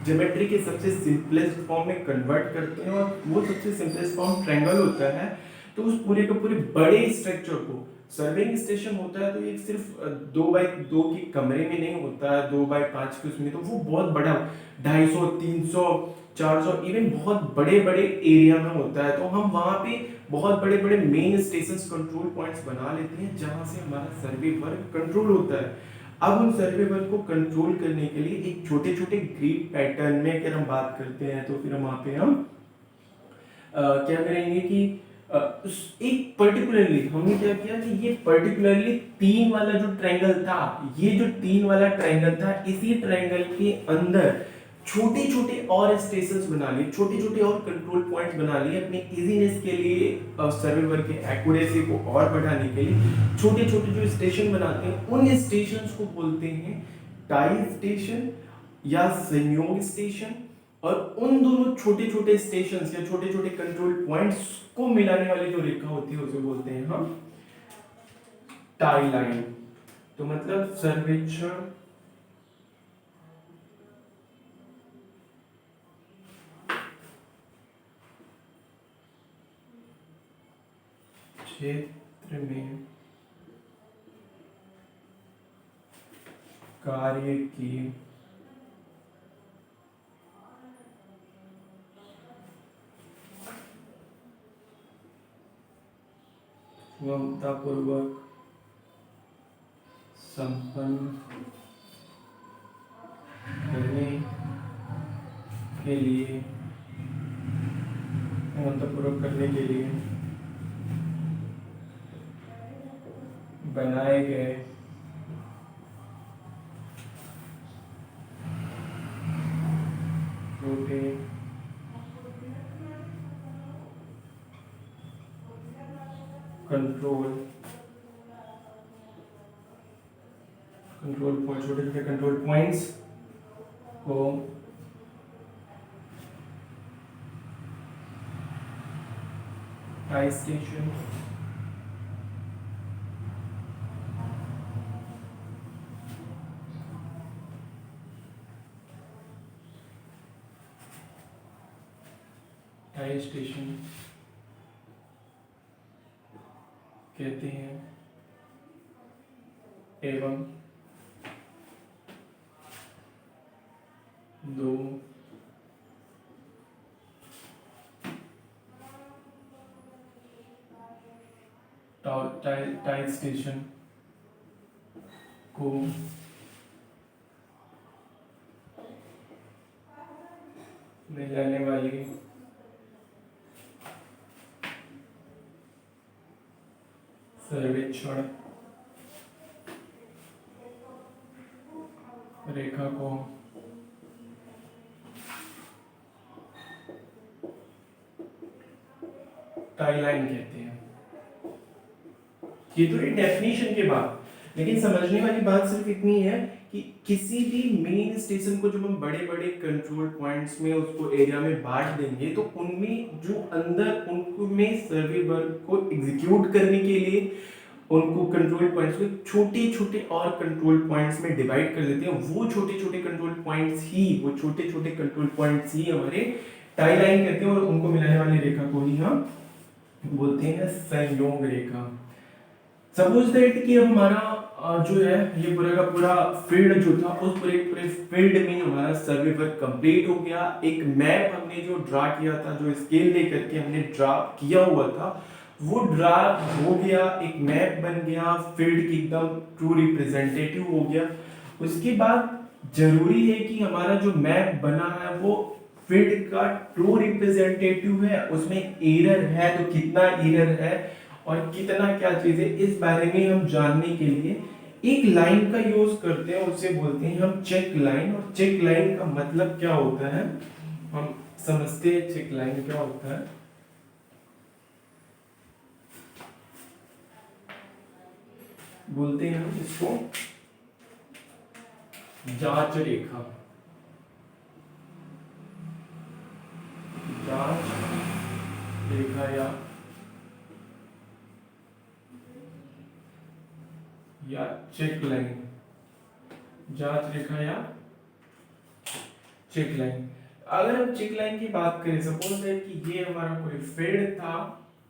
ज्योमेट्री के सबसे सिंपलेस्ट फॉर्म में कन्वर्ट करते हैं, और वो सबसे सिंपलेस्ट फॉर्म ट्रायंगल होता है। तो उस पूरे के पूरे बड़े स्ट्रक्चर को, सर्वेइंग स्टेशन होता है तो ये सिर्फ 2x2 के कमरे में नहीं होता है, 2x5 के उसमें, तो वो बहुत बड़ा 250, 300, 400 इवन बहुत बड़े बड़े एरिया में होता है। तो हम वहाँ पे बहुत बड़े बड़े मेन स्टेशन कंट्रोल पॉइंट्स बना लेते हैं जहाँ से हमारा सर्वे वर्क कंट्रोल होता है। अब उन सर्वे वर्क को कंट्रोल करने के लिए एक छोटे छोटे ग्रिड पैटर्न में अगर हम बात करते हैं तो फिर वहाँ पे हम क्या करेंगे कि एक पर्टिकुलरली हमने क्या किया कि ये पर्टिकुलरली 3 वाला जो ट्रायंगल था, ये जो 3 वाला ट्रायंगल था, इसी ट्रायंगल के अंदर छोटे छोटे और स्टेशंस बना लिए, छोटे छोटे और कंट्रोल पॉइंट्स बना लिए अपने इजीनेस के लिए, सर्वर के एक्यूरेसी को और बढ़ाने के लिए छोटे छोटे जो स्टेशन बनाते हैं उन स्टेशंस को बोलते हैं टाई स्टेशन या संयोग स्टेशन। और उन दोनों छोटे छोटे स्टेशंस या छोटे छोटे कंट्रोल पॉइंट्स को मिलाने वाली जो रेखा होती है उसे बोलते हैं हम टाई लाइन। तो मतलब सर्वेक्षण क्षेत्र में कार्य की क्षमतापूर्वक संपन्न करने के लिए, क्षमतापूर्वक करने के लिए बनाए गए छोटे कंट्रोल पॉइंट, छोटे छोटे कंट्रोल पॉइंट्स को टाई स्टेशन टाई स्टेशन कहते हैं एवं दो टाई स्टेशन को मिलाने वाली सर्वेक्षण रेखा को टाई लाइन कहते हैं। ये तो एक डेफिनेशन के बाद, लेकिन समझने वाली बात सिर्फ इतनी है कि किसी भी मेन स्टेशन को जब हम बड़े बड़े कंट्रोल पॉइंट्स में उसको एरिया में बांट देंगे तो उनमें जो अंदर उनमें सर्वे वर्क को एग्जीक्यूट करने के लिए उनको कंट्रोल पॉइंट्स को छोटे छोटे और कंट्रोल पॉइंट्स में डिवाइड कर देते हैं। वो छोटे छोटे कंट्रोल पॉइंट्स ही हमारे टाई लाइन कहते हैं और उनको मिलाने वाली रेखा को ही हम बोलते हैं संयोग रेखा। सपोज दैट कि हमारा जो है ये पूरा का पूरा फील्ड जो था उस पूरे फील्ड में हमारा सर्वे वर्क कंप्लीट हो गया। एक मैप हमने जो ड्रा किया था, जो स्केल लेकर के हमने ड्रा किया हुआ था, वो ड्रा हो गया, एक मैप बन गया, फील्ड की एकदम ट्रू रिप्रेजेंटेटिव हो गया। उसके बाद जरूरी है कि हमारा जो मैप बना है वो फील्ड का ट्रू रिप्रेजेंटेटिव है, उसमें एरर है तो कितना एरर है और कितना क्या चीज है, इस बारे में हम जानने के लिए एक लाइन का यूज करते हैं, उसे बोलते हैं हम चेक लाइन। और चेक लाइन का मतलब क्या होता है हम समझते हैं। चेक लाइन क्या होता है, बोलते हैं हम इसको जांच रेखा। जांच रेखा या चेक लाइन, जांच रेखा या चेक लाइन। अगर हम चेक लाइन की बात करें, सपोज है कि ये हमारा कोई फील्ड था,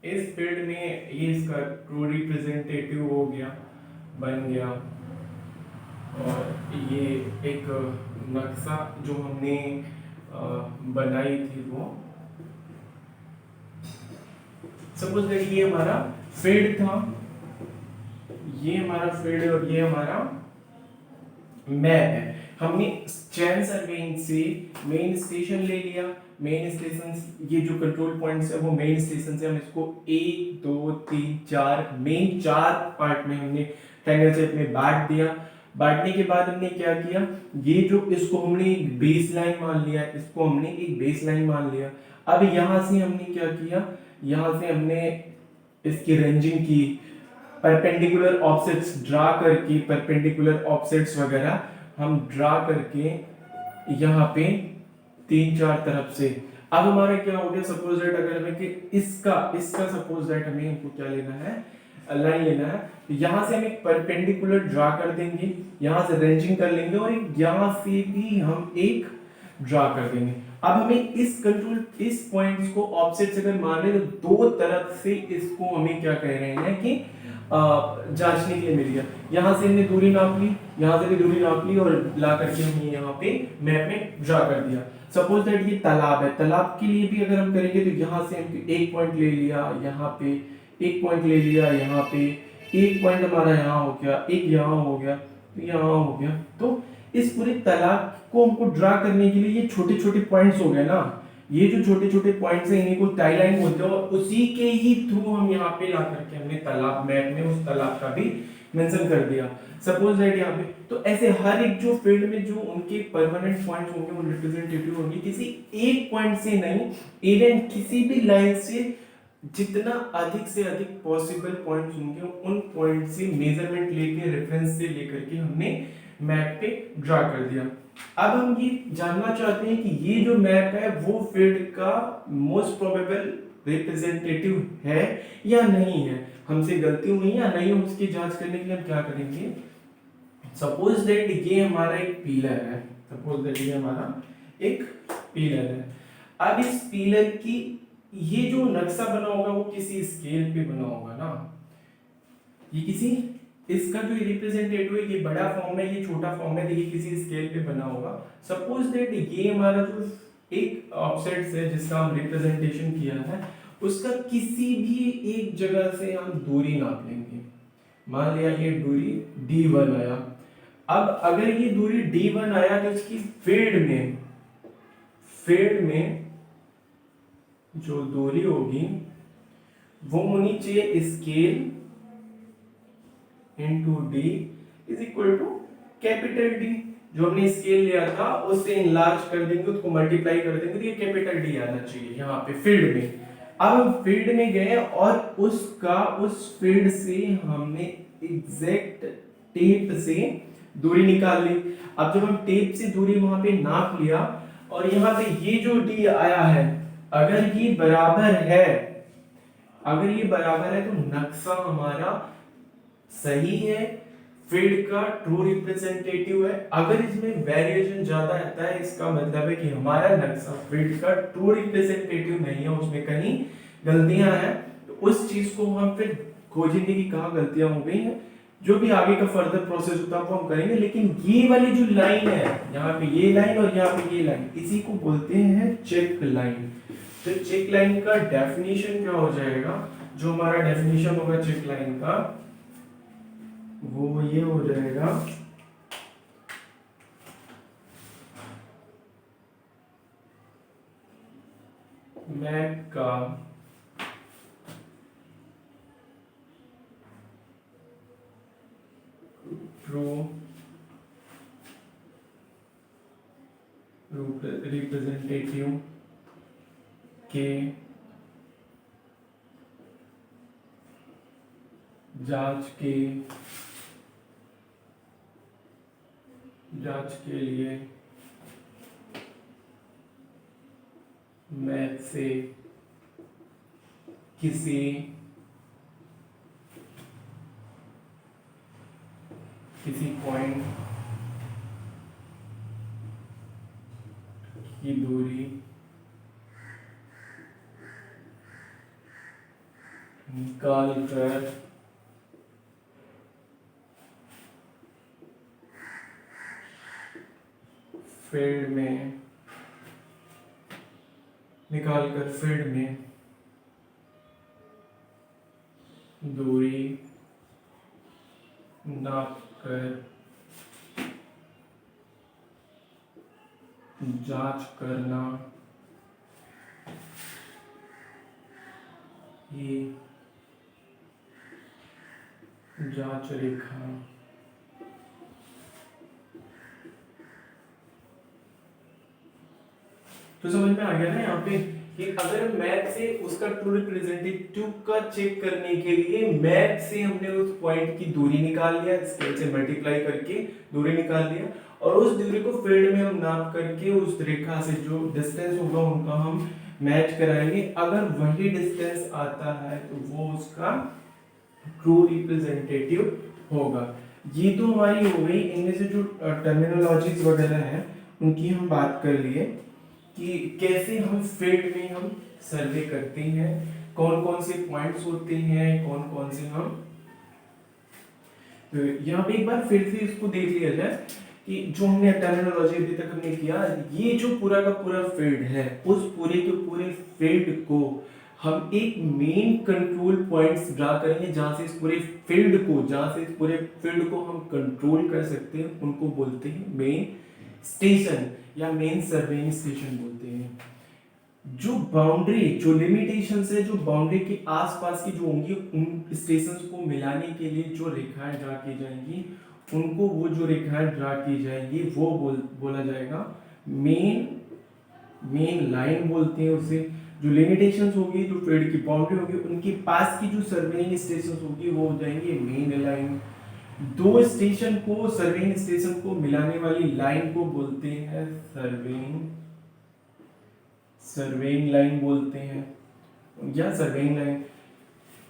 इस फील्ड में ये इसका ट्रू रिप्रेजेंटेटिव हो गया, बन गया, और ये एक नक्शा जो हमने बनाई थी वो सपोज दैट ये हमारा फील्ड था, ये हमारा फील्ड और ये हमारा मैप है। हमने चैन सर्वेइंग से मेन स्टेशन ले लिया, मेन स्टेशन ये जो कंट्रोल पॉइंट्स है वो मेन स्टेशन से हम इसको 1 2 3 4 मेन 4 पार्ट में हमने ट्रायंगल शेप में बांट दिया। बांटने के बाद हमने क्या किया, ये जो इसको हमने एक बेस लाइन मान लिया, इसको हमने एक बेस लाइन मान लिया। अब यहां से हमने क्या किया, यहां से हमने इसकी रेंजिंग की, परपेंडिकुलर ऑफसेट्स ड्रा करके, परपेंडिकुलर ऑफसेट्स वगैरह हम ड्रा करके यहाँ पे 3-4 तरफ से। अब हमारा क्या हो गया, सपोज दैट अगर हमें कि इसका इसका सपोज दैट हमें हमको क्या लेना है, लाइन लेना है, तो यहाँ से हम एक परपेंडिकुलर ड्रा कर देंगे, यहाँ से रेंजिंग कर लेंगे और यहाँ से भी हम एक ड्रा कर देंगे। अब हमें इस पॉइंट्स को ऑफसेट्स अगर मान ले तो दो तरफ से इसको हमें क्या कह रहे हैं कि जांचने के लिए मिल गया। यहाँ से हमने दूरी नाप ली, यहाँ से भी दूरी नाप ली और ला करके हमने यहाँ पे मैप में ड्रा कर दिया। सपोज दैट ये तालाब है, तालाब के लिए भी अगर हम करेंगे तो यहाँ से हम एक पॉइंट ले लिया, यहाँ पे एक पॉइंट ले लिया, यहाँ पे एक पॉइंट हमारा यहाँ हो गया, एक यहाँ हो गया, तो यहाँ हो गया। तो इस पूरे तालाब को हमको ड्रा करने के लिए ये छोटे छोटे पॉइंट्स हो गए ना, ये जो छोटे छोटे पॉइंट्स हैं इन्हीं को टाई लाइन बोलते हैं, और उसी के ही थ्रू हम यहाँ पे ला करके हमने तालाब मैप में उस तालाब का भी मेंशन कर दिया। सपोज दैट यहाँ पे तो ऐसे हर एक जो फील्ड में जो उनके परमानेंट पॉइंट्स होंगे वो रिप्रेजेंटेटिव होंगे, किसी एक पॉइंट से नहीं, इवन किसी भी लाइन से जितना अधिक से अधिक पॉसिबल पॉइंट्स होंगे उन पॉइंट से मेजरमेंट लेके, रेफरेंस से लेकर के हमने मैप पे ड्रा कर दिया। अब हम ये जानना चाहते हैं कि ये जो मैप है वो फील्ड का मोस्ट प्रोबेबल रिप्रेजेंटेटिव है या नहीं है, हमसे गलती हुई या नहीं, उसकी जांच करने के लिए हम क्या करेंगे, सपोज दैट ये हमारा एक पिलर है, सपोज दैट ये हमारा एक पिलर है। अब इस पिलर की ये जो नक्शा बना होगा वो किसी स्केल पे बना होगा ना, ये किसी, इसका जो रिप्रेजेंटेटिव है ये बड़ा फॉर्म है, ये छोटा फॉर्म है, देखिए किसी स्केल पे बना होगा। सपोज दैट ये हमारा जो एक ऑफसेट है जिसका हम रिप्रेजेंटेशन किया है उसका किसी भी एक जगह से हम दूरी नाप लेंगे, मान लिया ये दूरी d1 आया। अब अगर ये दूरी d1 आया तो इसकी फील्ड में जो दूरी होगी वो होनी चाहिए scale into d is equal to capital D। जो हमने स्केल लिया था उससे इनलार्ज कर देंगे, उसको मल्टीप्लाई कर देंगे तो ये कैपिटल D आना चाहिए यहाँ पे फील्ड में। अब हम फील्ड में गए और उस फील्ड से हमने एग्जैक्ट टेप से दूरी निकाल ली। अब जब हम टेप से दूरी वहां पे नाप लिया और यहाँ पे ये जो D आया है, अगर ये बराबर है, अगर ये बराबर है तो नक्शा हमारा सही है, फील्ड का ट्रू रिप्रेजेंटेटिव है। अगर इसमें वेरिएशन ज्यादा आता है इसका मतलब है कि हमारा नक्शा फील्ड का ट्रू रिप्रेजेंटेटिव नहीं है, उसमें कहीं गलतियां हैं। तो उस चीज को हम फिर खोजेंगे कि कहाँ गलतियां हो गई हैं, जो भी आगे का फर्दर प्रोसेस होता है वो हम करेंगे। लेकिन ये वाली जो लाइन है, यहाँ पे ये लाइन और यहाँ पे ये लाइन, इसी को बोलते हैं चेक लाइन। तो चेक लाइन का डेफिनेशन क्या हो जाएगा, जो हमारा डेफिनेशन होगा चेक लाइन का वो ये हो जाएगा, मैप का ट्रू रिप्रेजेंटेटिव के जांच के लिए मैप से किसी पॉइंट की दूरी निकाल कर फील्ड में दूरी नाप कर जांच करना ये जांच रेखा तो समझ में आ गया ना यहाँ पे कि अगर मैप से उसका ट्रू रिप्रेजेंटेटिव का चेक करने के लिए मैप से हमने उस पॉइंट की दूरी निकाल लिया, स्केल से मल्टीप्लाई करके दूरी निकाल लिया, और उस दूरी को फील्ड में हम नाप करके उस रेखा से जो डिस्टेंस होगा उनका हम मैच कराएंगे। अगर वही डिस्टेंस आता है तो वो उसका ट्रू रिप्रेजेंटेटिव होगा। ये तो हमारी हो गई, इनमें से जो टर्मिनोलॉजीज वगैरह हैं उनकी हम बात कर लिए कि कैसे हम फील्ड में हम सर्वे करते हैं, कौन कौन से पॉइंट्स होते हैं, कौन कौन से हम। तो यहाँ पे एक बार फिर से इसको देख लिया जाए कि जो हमने टर्मिनोलॉजी अभी तक हमने किया, ये जो पूरा का पूरा फील्ड है उस पूरे के पूरे फील्ड को हम एक मेन कंट्रोल पॉइंट्स ड्रा करेंगे, जहां से इस पूरे फील्ड को, जहां से इस पूरे फील्ड को हम कंट्रोल कर सकते हैं, उनको बोलते हैं मेन स्टेशन या मेन सर्वेइंग स्टेशन बोलते हैं। जो बाउंड्री, जो लिमिटेशंस है, जो बाउंड्री के आसपास की जो होंगी, उन स्टेशंस को मिलाने के लिए जो रेखाएं ड्रा की जाएंगी, उनको वो जो रेखाएं ड्रा की जाएंगी वो बोला जाएगा मेन लाइन बोलते हैं उसे। जो लिमिटेशंस होगी, जो फील्ड की बाउंड्री होगी, उनके पास की जो सर्वेइंग स्टेशंस होगी वो हो जाएंगे मेन लाइन। दो स्टेशन को, सर्वेइंग स्टेशन को मिलाने वाली लाइन को बोलते हैं सर्वेइंग लाइन बोलते हैं, या सर्वेइंग लाइन।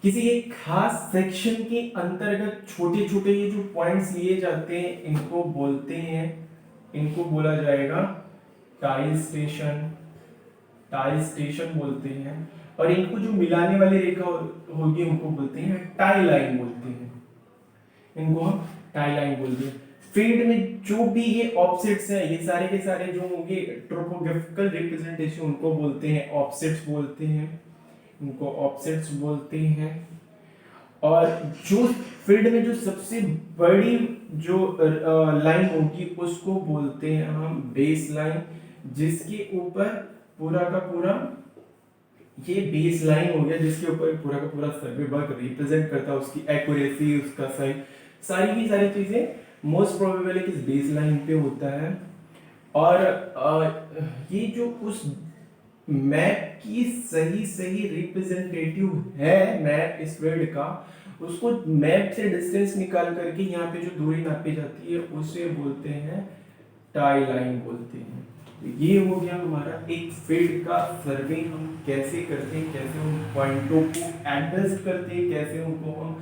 किसी एक खास सेक्शन के अंतर्गत छोटे छोटे ये जो पॉइंट्स लिए जाते हैं इनको बोलते हैं, इनको बोला जाएगा टाई स्टेशन बोलते हैं। और इनको जो मिलाने वाली रेखा होगी उनको बोलते हैं टाई लाइन बोलते हैं, इनको हम टाई लाइन बोलते हैं। फील्ड में जो भी ये ऑफसेट्स हैं, ये सारे के सारे जो होंगे टोपोग्राफिकल रिप्रेजेंटेशन, उनको बोलते हैं ऑफसेट्स बोलते हैं, इनको ऑफसेट्स बोलते हैं। और जो फील्ड में जो सबसे बड़ी जो लाइन होगी उसको बोलते हैं हम बेस लाइन, जिसके ऊपर पूरा का पूरा ये बेस लाइन हो गया, जिसके ऊपर पूरा का पूरा सर्वे वर्क रिप्रेजेंट करता है, उसकी एक्यूरेसी, उसका सही, सारी की सारी चीजें मोस्ट प्रोबेबल है कि इस बेस लाइन पे होता है। और ये जो उस मैप की सही रिप्रेजेंटेटिव है, मैप इस फील्ड का, उसको मैप से डिस्टेंस निकाल करके यहाँ पे जो दूरी नापी जाती है उसे बोलते हैं टाई लाइन बोलते हैं। तो ये हो गया हमारा एक फील्ड का सर्वे, हम कैसे करते हैं, कैसे उन पॉइंटों को एडजस्ट करते हैं, कैसे उनको हम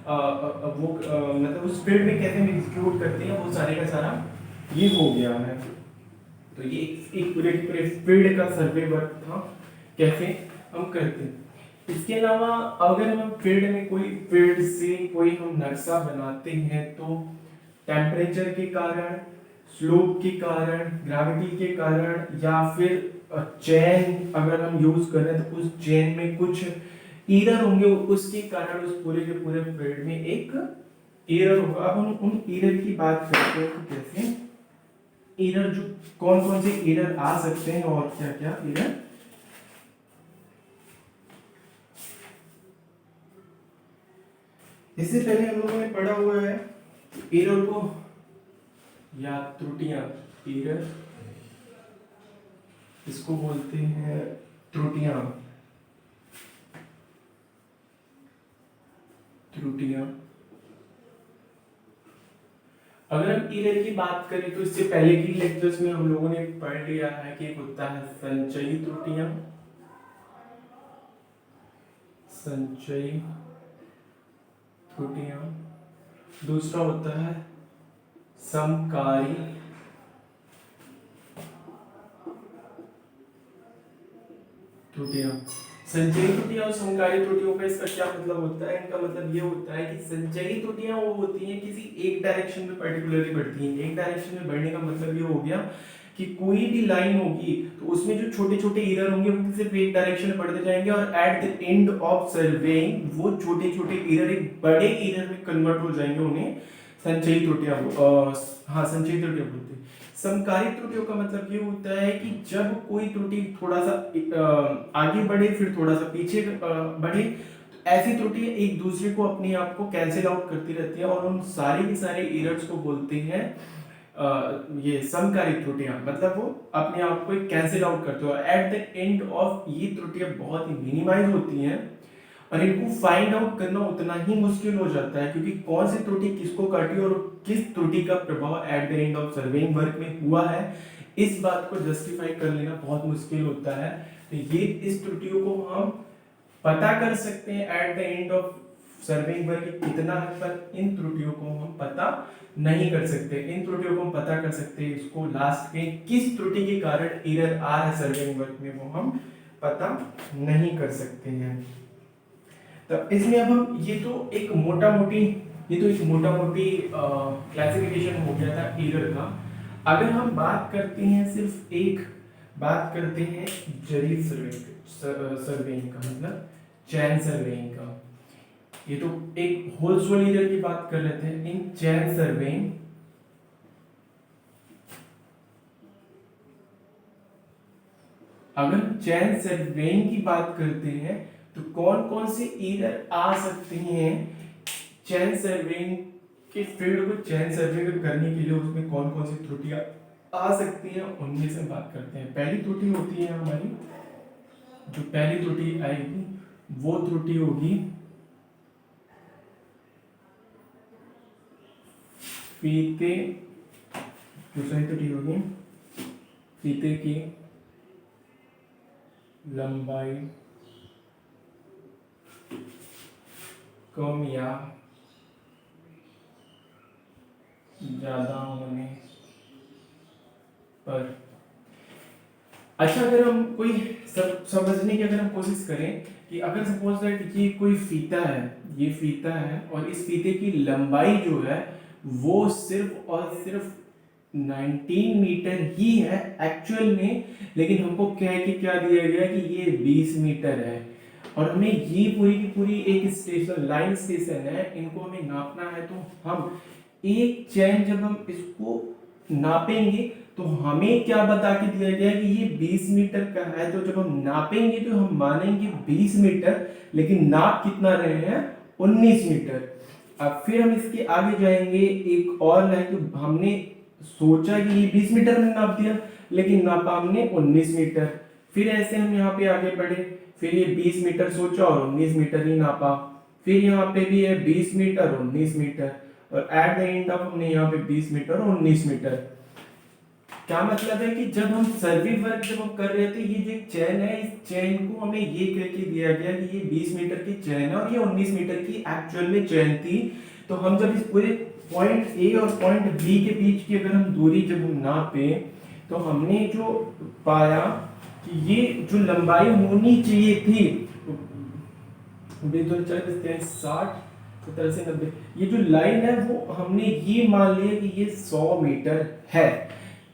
मतलब उस फील्ड में कैसे हम एग्जीक्यूट करते हैं, वो सारे का सारा ये हो गया है। तो ये एक पूरे के पूरे फील्ड का सर्वे वर्क था, कैसे हम करते हैं। इसके अलावा अगर हम फील्ड में फील्ड से कोई हम नक्शा बनाते हैं तो टेम्परेचर के कारण, स्लोप के कारण, ग्रेविटी के कारण, या फिर चेन अगर हम यूज कर रहे हैं तो उस चेन में कुछ एरर होंगे, उसके कारण उस पूरे के पूरे फील्ड में एक एरर होगा। अब हम उन एरर की बात करते हैं कि कैसे एरर, जो कौन कौन से एरर आ सकते हैं और क्या क्या एरर। इससे पहले हम लोगों ने पढ़ा हुआ है एरर को या त्रुटियां, एरर इसको बोलते हैं त्रुटियां। अगर हम एरर की बात करें तो इससे पहले की लेक्चर्स में हम लोगों ने पढ़ लिया है कि एक होता है संचयी त्रुटियां, दूसरा होता है समकारी त्रुटियां। संचयी त्रुटियां और समकारी त्रुटियों का इसका क्या मतलब होता है? इनका मतलब ये होता है कि संचयी त्रुटियां वो होती हैं किसी एक डायरेक्शन में पर्टिकुलरली बढ़ती हैं। एक डायरेक्शन में बढ़ने का मतलब ये हो गया कि कोई भी लाइन होगी तो उसमें जो छोटे छोटे एरर होंगे वो सिर्फ एक डायरेक्शन में बढ़ते जाएंगे, और at the end of surveying वो छोटे छोटे एरर एक बड़े एरर में कन्वर्ट हो जाएंगे। उन्हें संचयी त्रुटियां संचयी त्रुटियां बोलते हैं। समकारी त्रुटियों का मतलब ये होता है कि जब कोई त्रुटि थोड़ा सा आगे बढ़े फिर थोड़ा सा पीछे बढ़े, तो ऐसी त्रुटि एक दूसरे को अपने आप को कैंसिल आउट करती रहती है, और उन सारे के सारे एरर्स को बोलते हैं ये समकारी त्रुटियां, मतलब वो अपने आप को कैंसिल आउट करते हो। एट द एंड ऑफ ये त्रुटियां बहुत ही मिनिमाइज होती हैं और इनको फाइंड आउट करना उतना ही मुश्किल हो जाता है, क्योंकि कौन सी त्रुटि किसको काटी और किस त्रुटि का प्रभाव eight the end of surveying work में हुआ है, इस बात को जस्टिफाई कर लेना बहुत मुश्किल होता है। तो ये इस त्रुटियों को हम पता कर सकते हैं eight the end of surveying work कितना है, पर इन त्रुटियों को हम पता नहीं कर सकते। इन त्रुटियों को हम पता कर सकते हैं इसको लास्ट में किस त्रुटि के कारण एरर आ रहा है सर्वेइंग वर्क में, वो हम पता नहीं कर सकते हैं। तो इसमें अब हम ये तो एक मोटा मोटी क्लासिफिकेशन हो गया था एरर का। अगर हम बात करते हैं सिर्फ एक बात करते हैं जरीफ सर्वेइंग का, मतलब चैन सर्वेइंग का, ये तो एक होल सोल एरर की बात कर रहे थे। इन चैन सर्वेइंग अगर चैन सर्वेइंग की बात करते हैं तो कौन कौन से एरर आ सकते हैं चैन सर्वेइंग के फील्ड को चैन सर्वे करने के लिए, उसमें कौन कौन सी त्रुटियां आ सकती हैं, उनमें से बात करते हैं। पहली त्रुटि होती है हमारी, जो पहली त्रुटि आएगी वो त्रुटि होगी फीते, दूसरी त्रुटि होगी फीते की लंबाई कम या ज्यादा होने पर। अच्छा, अगर हम कोई समझने की अगर हम कोशिश करें कि अगर सपोज दैट ये कोई फीता है, ये फीता है और इस फीते की लंबाई जो है वो सिर्फ और सिर्फ 19 मीटर ही है एक्चुअल में, लेकिन हमको कह के क्या दिया गया कि ये 20 मीटर है और हमें ये पूरी की पूरी एक स्टेशन लाइन स्टेशन है, इनको हमें नापना है। तो हम एक चैन जब हम इसको नापेंगे तो हमें क्या बता के दिया गया कि ये 20 मीटर का है, तो जब हम नापेंगे तो हम मानेंगे 20 मीटर, लेकिन नाप कितना रहे हैं 19 मीटर। अब फिर हम इसके आगे जाएंगे, एक और लाइन, तो हमने सोचा कि ये 20 मीटर में नाप दिया, लेकिन नापा हमने 19 मीटर। फिर ऐसे हम यहाँ पे आगे बढ़े, फिर ये 20 मीटर सोचा और 19 मीटर ही नापा, फिर यहाँ पे भी है 20 मीटर 19 मीटर, और एट द एंड ऑफ हमने यहाँ पे 20 मीटर और 19 मीटर। क्या मतलब है कि जब हम सर्वे वर्क जब हम कर रहे थे, ये जो चैन है, इस चैन को हमें ये कह के दिया गया कि ये 20 मीटर की चैन है और ये 19 मीटर की एक्चुअल में चैन थी। तो हम जब इस पूरे पॉइंट ए और पॉइंट बी के बीच की अगर हम दूरी जब हम नापे तो हमने जो पाया कि ये जो लंबाई होनी चाहिए थी 60 70 से 90, ये जो लाइन है वो हमने ये मान लिया कि ये 100 मीटर है।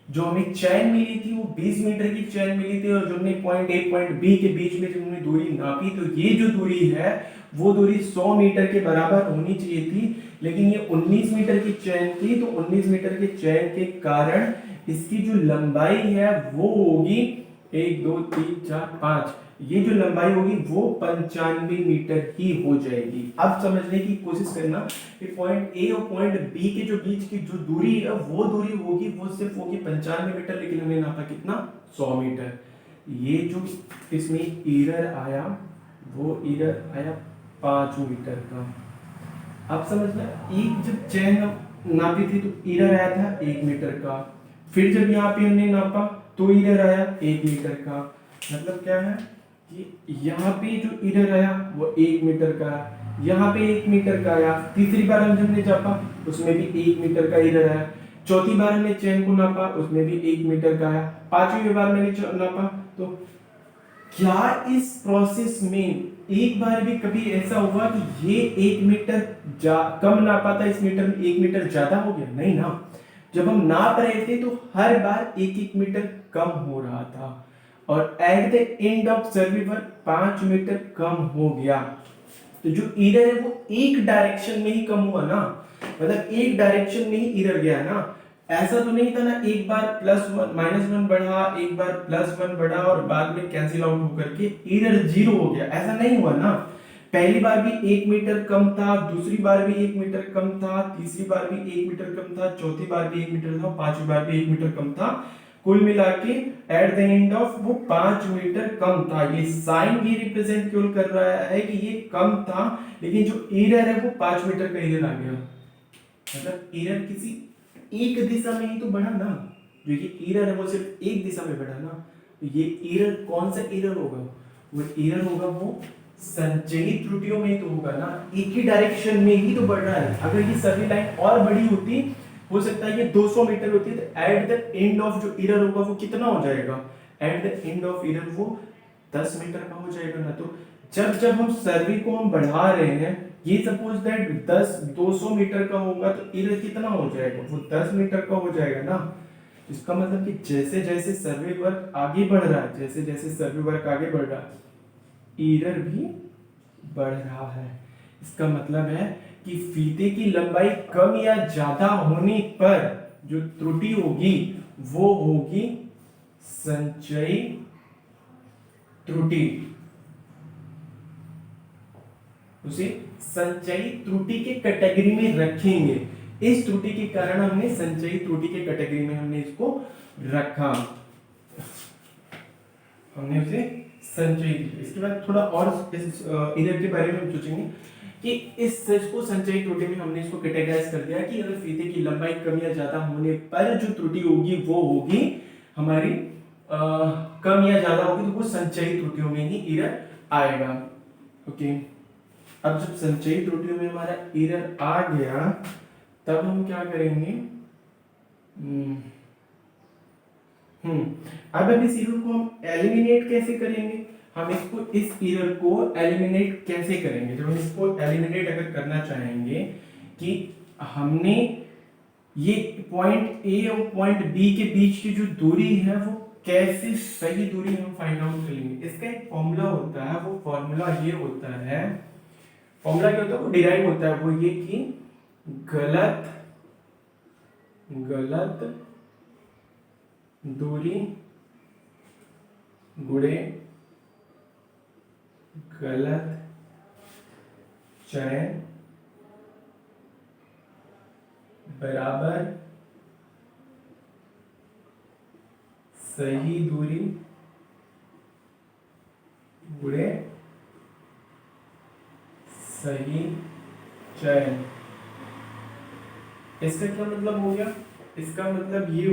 जो हमें चैन मिली थी वो 20 मीटर की चैन मिली थी, और जो हमने पॉइंट ए पॉइंट बी के बीच में जब हमने दूरी नापी तो ये जो दूरी है वो दूरी 100 मीटर के बराबर होनी चाहिए थी, लेकिन ये 19 मीटर की चैन थी। तो 19 मीटर की चैन के कारण इसकी जो लंबाई है वो होगी 1 2 3 4 5, ये जो लंबाई होगी वो 95 मीटर ही हो जाएगी। अब समझने की कोशिश करना कि पॉइंट ए और पॉइंट बी के जो बीच की जो दूरी है वो दूरी होगी वो सिर्फ होगी 95 मीटर, लेकिन हमने नापा कितना 100 मीटर। ये जो इसमें एरर आया वो एरर आया 5 मीटर का। अब समझना, एक जब चैन नापी थी तो एरर आया था 1 मीटर का, फिर जब यहाँ पे हमने नापा तो एरर आया 1 मीटर का। मतलब क्या है कि यहाँ पे जो एरर आया वो 1 मीटर का, यहाँ पे 1 मीटर का आया। तीसरी बार हम जब नापा उसमें भी 1 मीटर का एरर आया। चौथी बार हमने चैन को नापा उसमें भी 1 मीटर का आया। पांचवी बार मैंने नापा तो क्या इस प्रोसेस में एक बार भी कभी ऐसा हुआ कि ये 1 मीटर कम नापा था, इस मीटर में 1 मीटर ज्यादा हो गया? नहीं ना। जब हम नाप रहे थे तो हर बार 1-1 मीटर कम हो रहा था, और at the end of survey work 5 metre कम हो गया। तो जो एरर है वो एक डायरेक्शन में ही कम हुआ ना, मतलब एक डायरेक्शन में ही एरर गया ना। ऐसा तो नहीं था ना एक बार +1 -1 बढ़ा, एक बार +1 बढ़ा और बाद में कैंसिल आउट होकर के एरर 0 हो गया, ऐसा नहीं हुआ ना। पहली बार भी 1 मीटर कम था, दूसरी बार भी 1 मीटर कम था, तीसरी बार भी 1 मीटर कम था, चौथी बार भी 1 मीटर था, पांचवी बार भी 1 मीटर कम था। कुल मिला के एट द एंड ऑफ वो 5 मीटर कम था। ये साइन ये रिप्रेजेंट क्यों कर रहा है कि ये कम था, लेकिन जो एरर है वो 5 मीटर का एरर आ गया। मतलब एरर किसी एक दिशा में ही तो बढ़ा ना, जो ये एरर है वो सिर्फ एक दिशा में बढ़ा ना। तो ये एरर कौन सा एरर होगा? वो एरर होगा वो संचयी त्रुटियों में तो होगा ना, एक ही डायरेक्शन में ही तो बढ़ रहा है। अगर ये सभी लाइन और बड़ी होती, हो सकता है ये 200 मीटर होती, तो एट द एंड ऑफ जो एरर होगा वो कितना हो जाएगा? Eight the end of error वो 10 मीटर का हो जाएगा ना। तो जब जब हम सर्वे को हम बढ़ा रहे हैं, ये सपोज दैट 200 मीटर का होगा तो एरर कितना हो जाएगा? वो 10 मीटर का हो जाएगा ना। इसका मतलब कि जैसे जैसे सर्वे वर्क आगे बढ़ रहा है, जैसे जैसे सर्वे वर्क आगे बढ़ रहा है, एरर भी बढ़ रहा है। इसका मतलब है कि फीते की लंबाई कम या ज्यादा होने पर जो त्रुटि होगी वो होगी संचयी त्रुटि। उसे संचयी त्रुटि के कैटेगरी में रखेंगे। इस त्रुटि के कारण हमने संचयी त्रुटि के कैटेगरी में हमने इसको रखा, हमने उसे संचयी। इसके बाद थोड़ा और इस एरर के बारे में सोचेंगे कि इस को संचयी त्रुटि में हमने इसको कैटेगराइज कर दिया कि अगर फीते की लंबाई कम या ज्यादा होने पर जो त्रुटि होगी वो होगी हमारी कम या ज्यादा होगी, तो वो संचयी त्रुटियों में ही एरर आएगा। ओके, अब जब संचयी त्रुटियों में हमारा एरर आ गया, तब हम क्या करेंगे? अब इस एरर को हम एलिमिनेट कैसे करेंगे? हम इसको इस एरर को एलिमिनेट कैसे करेंगे? जब हम इसको एलिमिनेट अगर करना चाहेंगे कि हमने ये पॉइंट ए और पॉइंट बी के बीच की जो दूरी है वो कैसे सही दूरी हम फाइंड आउट करेंगे? इसका एक फॉर्मूला होता है, वो फॉर्मूला ये होता है, फॉर्मूला क्या होता है? वो डिराइव होता है, वो ये कि गलत दूरी गुणे गलत चयन बराबर सही दूरी गुणे सही चयन। इसका क्या मतलब हो गया? इसका मतलब ये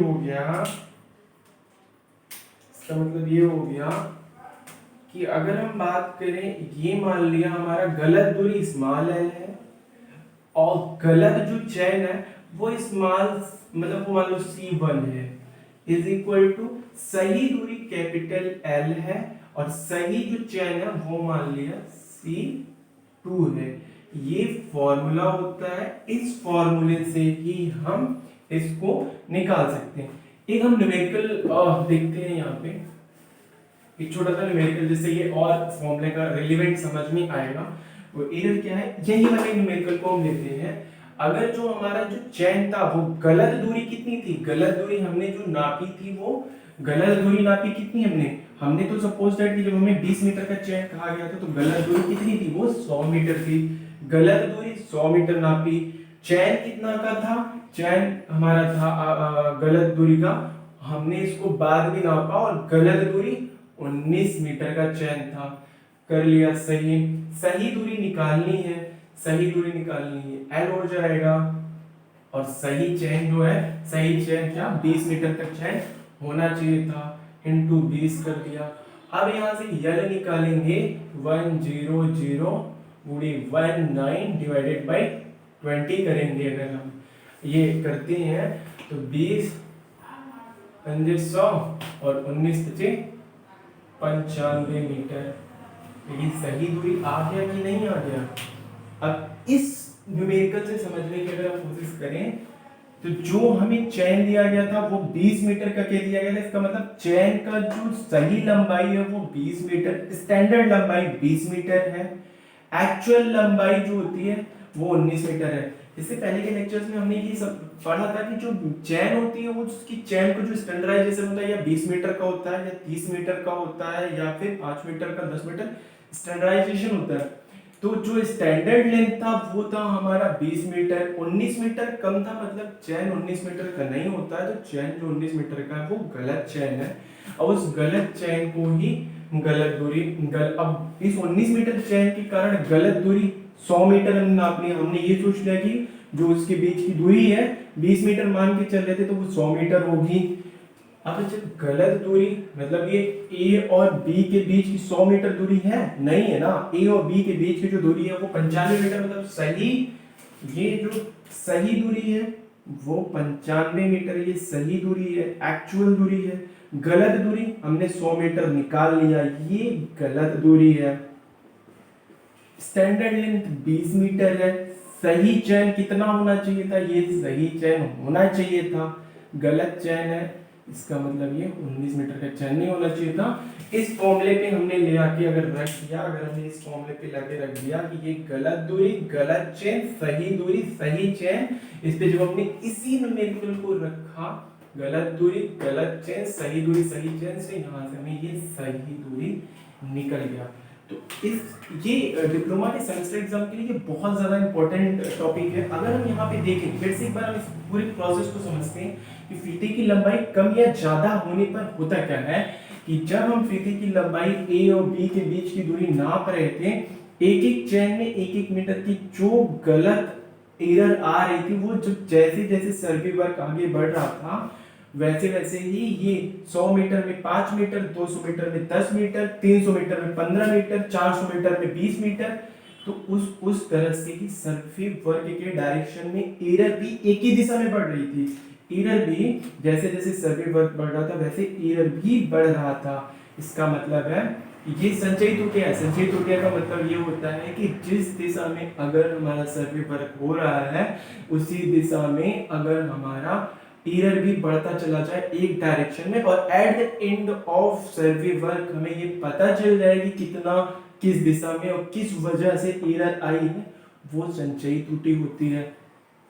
हो गया कि अगर हम बात करें, ये मान लिया हमारा गलत दूरी स्मॉल एल है और गलत जो चैन है वो स्मॉल, मतलब वो मान लो C1 है, इज इक्वल टू सही दूरी कैपिटल L है और सही जो चैन है वो मान लिया C2 है। ये फॉर्मूला होता है, इस फॉर्मूले से ही हम इसको निकाल सकते हैं। एक हम न्यूमेरिकल देखते हैं यहाँ पे, एक छोटा सा न्यूमेरिकल, जिससे ये और फॉर्मूले का रिलेवेंट समझ में आएगा। वो एरर क्या है, यही वाले न्यूमेरिकल को हम लेते हैं। अगर जो हमारा जो चैन था वो गलत दूरी कितनी थी? गलत दूरी हमने जो नापी थी वो गलत दूरी नापी कितनी हमने तो सपोज दैट कि जब हमें 20 मीटर का चैन कहा गया था तो गलत दूरी कितनी थी? वो 100 मीटर थी। गलत दूरी 100 मीटर नापी, चैन कितना का था? चैन हमारा था गलत दूरी का, हमने इसको बाद में नापा और गलत दूरी 19 मीटर का चैन था। कर लिया सही, सही दूरी निकालनी है, सही दूरी निकालनी है, L हो जाएगा और सही चैन जो है, सही चैन क्या 20 मीटर का चैन होना चाहिए था, इंटू 20 कर दिया। अब यहाँ से L निकालेंगे 100 गुणी 19 डिवाइडेड बाई 20 करेंगे। अगर हम ये करते हैं तो 20 100 और 19 बचे 95 मीटर। ये सही दूरी आ गया कि नहीं आ गया? अब इस न्यूमेरिकल से समझने की अगर हम कोशिश करें तो जो हमें चैन दिया गया था वो 20 मीटर का क्या दिया गया था? इसका मतलब चैन का जो सही लंबाई है वो 20 मीटर, स्टैंडर्ड लंबाई 20 मीटर है, एक्चुअल लंबाई जो होती है वो 19 मीटर है। इससे पहले के लेक्चर्स में हमने ये सब पढ़ा था कि जो चैन होती है वो उसकी चैन को जो स्टैंडर्डाइजेशन होता है या 20 मीटर का होता है या 30 मीटर का होता है या फिर 5 मीटर का, 10 मीटर स्टैंडर्डाइजेशन होता है। तो जो स्टैंडर्ड लेंथ था वो था हमारा 20 मीटर, 19 मीटर कम था, मतलब चैन 19 मीटर का नहीं होता है, तो चैन जो 19 मीटर का है वो गलत चैन है। अब उस गलत चैन को ही गलत दूरी अब इस 19 मीटर चैन के कारण गलत दूरी 100 मीटर हमने नाप लिया। हमने ये सोच लिया कि जो उसके बीच की दूरी है 20 मीटर मान के चल रहे थे, तो वो 100 मीटर होगी। अब जब गलत दूरी मतलब ये ए और बी के बीच की 100 मीटर दूरी है, नहीं है ना, ए और बी के बीच की जो दूरी है वो 95 मीटर, मतलब सही, ये जो सही दूरी है वो 95 मीटर, ये सही दूरी है, एक्चुअल दूरी है। गलत दूरी हमने 100 मीटर निकाल लिया, ये गलत दूरी है। स्टैंडर्ड लेंथ 20 मीटर है, सही चैन कितना होना चाहिए था, ये सही चैन होना चाहिए था, गलत चैन है, इसका मतलब ये 19 मीटर का चैन नहीं होना चाहिए था। इस फॉर्मूले पे हमने ले आके अगर रख दिया, अगर हमने इस फॉर्मूले पे लगे रख दिया कि ये गलत दूरी गलत चैन, सही दूरी सही चैन, इस पे जब हमने इसी न्यूमेरिकल को रखा, गलत दूरी गलत चैन सही दूरी सही चैन, से यहाँ से हमें ये सही दूरी निकल गया। तो इस ये डिप्लोमा के सेमेस्टर एग्जाम के लिए बहुत ज़्यादा इंपॉर्टेंट टॉपिक है। अगर हम यहाँ पे देखें फिर से एक बार हम इस पूरे प्रोसेस को समझते हैं कि फीते की लंबाई कम या ज़्यादा होने पर होता क्या है कि जब हम फीते की लंबाई ए और बी के बीच की दूरी नाप रहे थे, एक एक चैन में एक एक मीटर की जो गलत एरर आ रही थी, वो जब जैसे जैसे सर्वे वर्क आगे बढ़ रहा था वैसे वैसे ही ये 100 मीटर में 5 मीटर, 200 मीटर में 10 मीटर, 300 मीटर में 15 मीटर, 400 मीटर में 20 मीटर, तो उस तरह से ही सर्वे वर्क के डायरेक्शन में एरर भी एक ही दिशा में बढ़ रही थी। एरर भी जैसे जैसे सर्वे वर्क बढ़ रहा था वैसे एरर भी बढ़ रहा था। इसका मतलब है ये संचयी त्रुटियां है। संचयी त्रुटियां का मतलब ये होता है कि जिस दिशा में अगर हमारा सर्वे वर्क हो रहा है उसी दिशा में अगर हमारा एरर भी बढ़ता चला जाए एक डायरेक्शन में, और at the end of survey work हमें ये पता चल जाए कि कितना किस दिशा में और किस वजह से एरर आई है, वो संचयी त्रुटि होती है।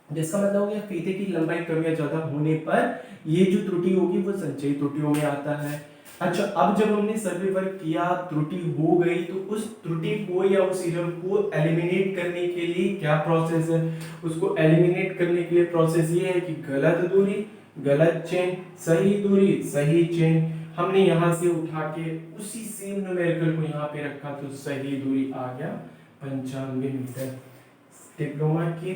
जिसका मतलब हो गया फीते की लंबाई कम या ज्यादा होने पर ये जो त्रुटि होगी वो संचयी त्रुटियों में आता है। अच्छा, अब जब हमने सर्वे वर्क किया, त्रुटि हो गई, तो उस त्रुटि को या उस एरर को एलिमिनेट करने के लिए क्या प्रोसेस है, उसको एलिमिनेट करने के लिए प्रोसेस ये है कि गलत दूरी गलत चेन, सही दूरी सही चेन। हमने यहाँ से उठा के उसी सेम न्यूमेरिकल को यहाँ पे रखा, तो सही दूरी आ गया 95 मीटर। डिप्लोमा के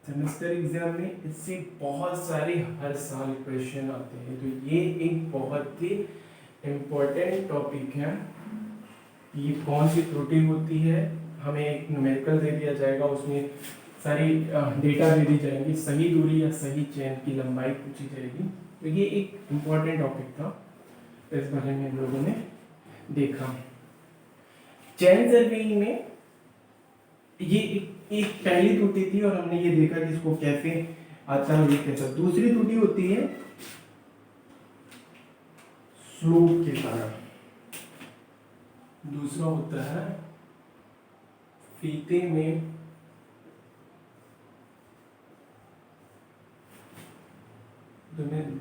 सेमेस्टर एग्जाम में इससे बहुत सारे हर साल क्वेश्चन आते हैं, तो ये एक बहुत ही इम्पोर्टेंट टॉपिक है। ये कौन सी त्रुटि होती है, हमें एक न्यूमेरिकल दे दिया जाएगा, उसमें सारी डेटा दे दी जाएंगी, सही दूरी या सही चेन की लंबाई पूछी जाएगी। तो ये एक इम्पोर्टेंट टॉपिक था, इस बारे में हम लोगों ने देखा। चैन सर्वेइंग में ये एक पहली त्रुटि थी और हमने ये देखा कि इसको कैसे आता है, ये कैसा। दूसरी त्रुटि होती है स्लोप के कारण, दूसरा होता है फीते में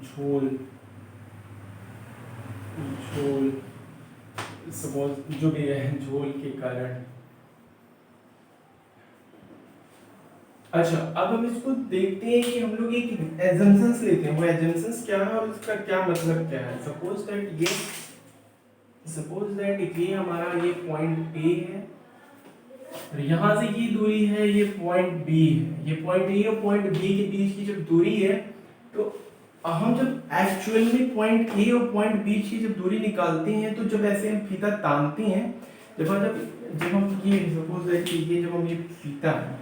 झोल झोल सपोज जो भी है, झोल के कारण। अच्छा, अब हम इसको देखते हैं कि हम लोग एक एजम्पशंस लेते हैं, वो एजम्पशंस क्या है और उसका क्या मतलब क्या है। सपोज दैट ये हमारा ये पॉइंट ए है और यहाँ से ये दूरी है, ये पॉइंट बी है। ये पॉइंट ए और पॉइंट बी के बीच की जब दूरी है, तो हम जब एक्चुअल में पॉइंट ए और पॉइंट बी की जब दूरी निकालते हैं, तो जब ऐसे हम फीता तानते हैं, जब हम ये सपोज दैट ये जब हम ये फीता है,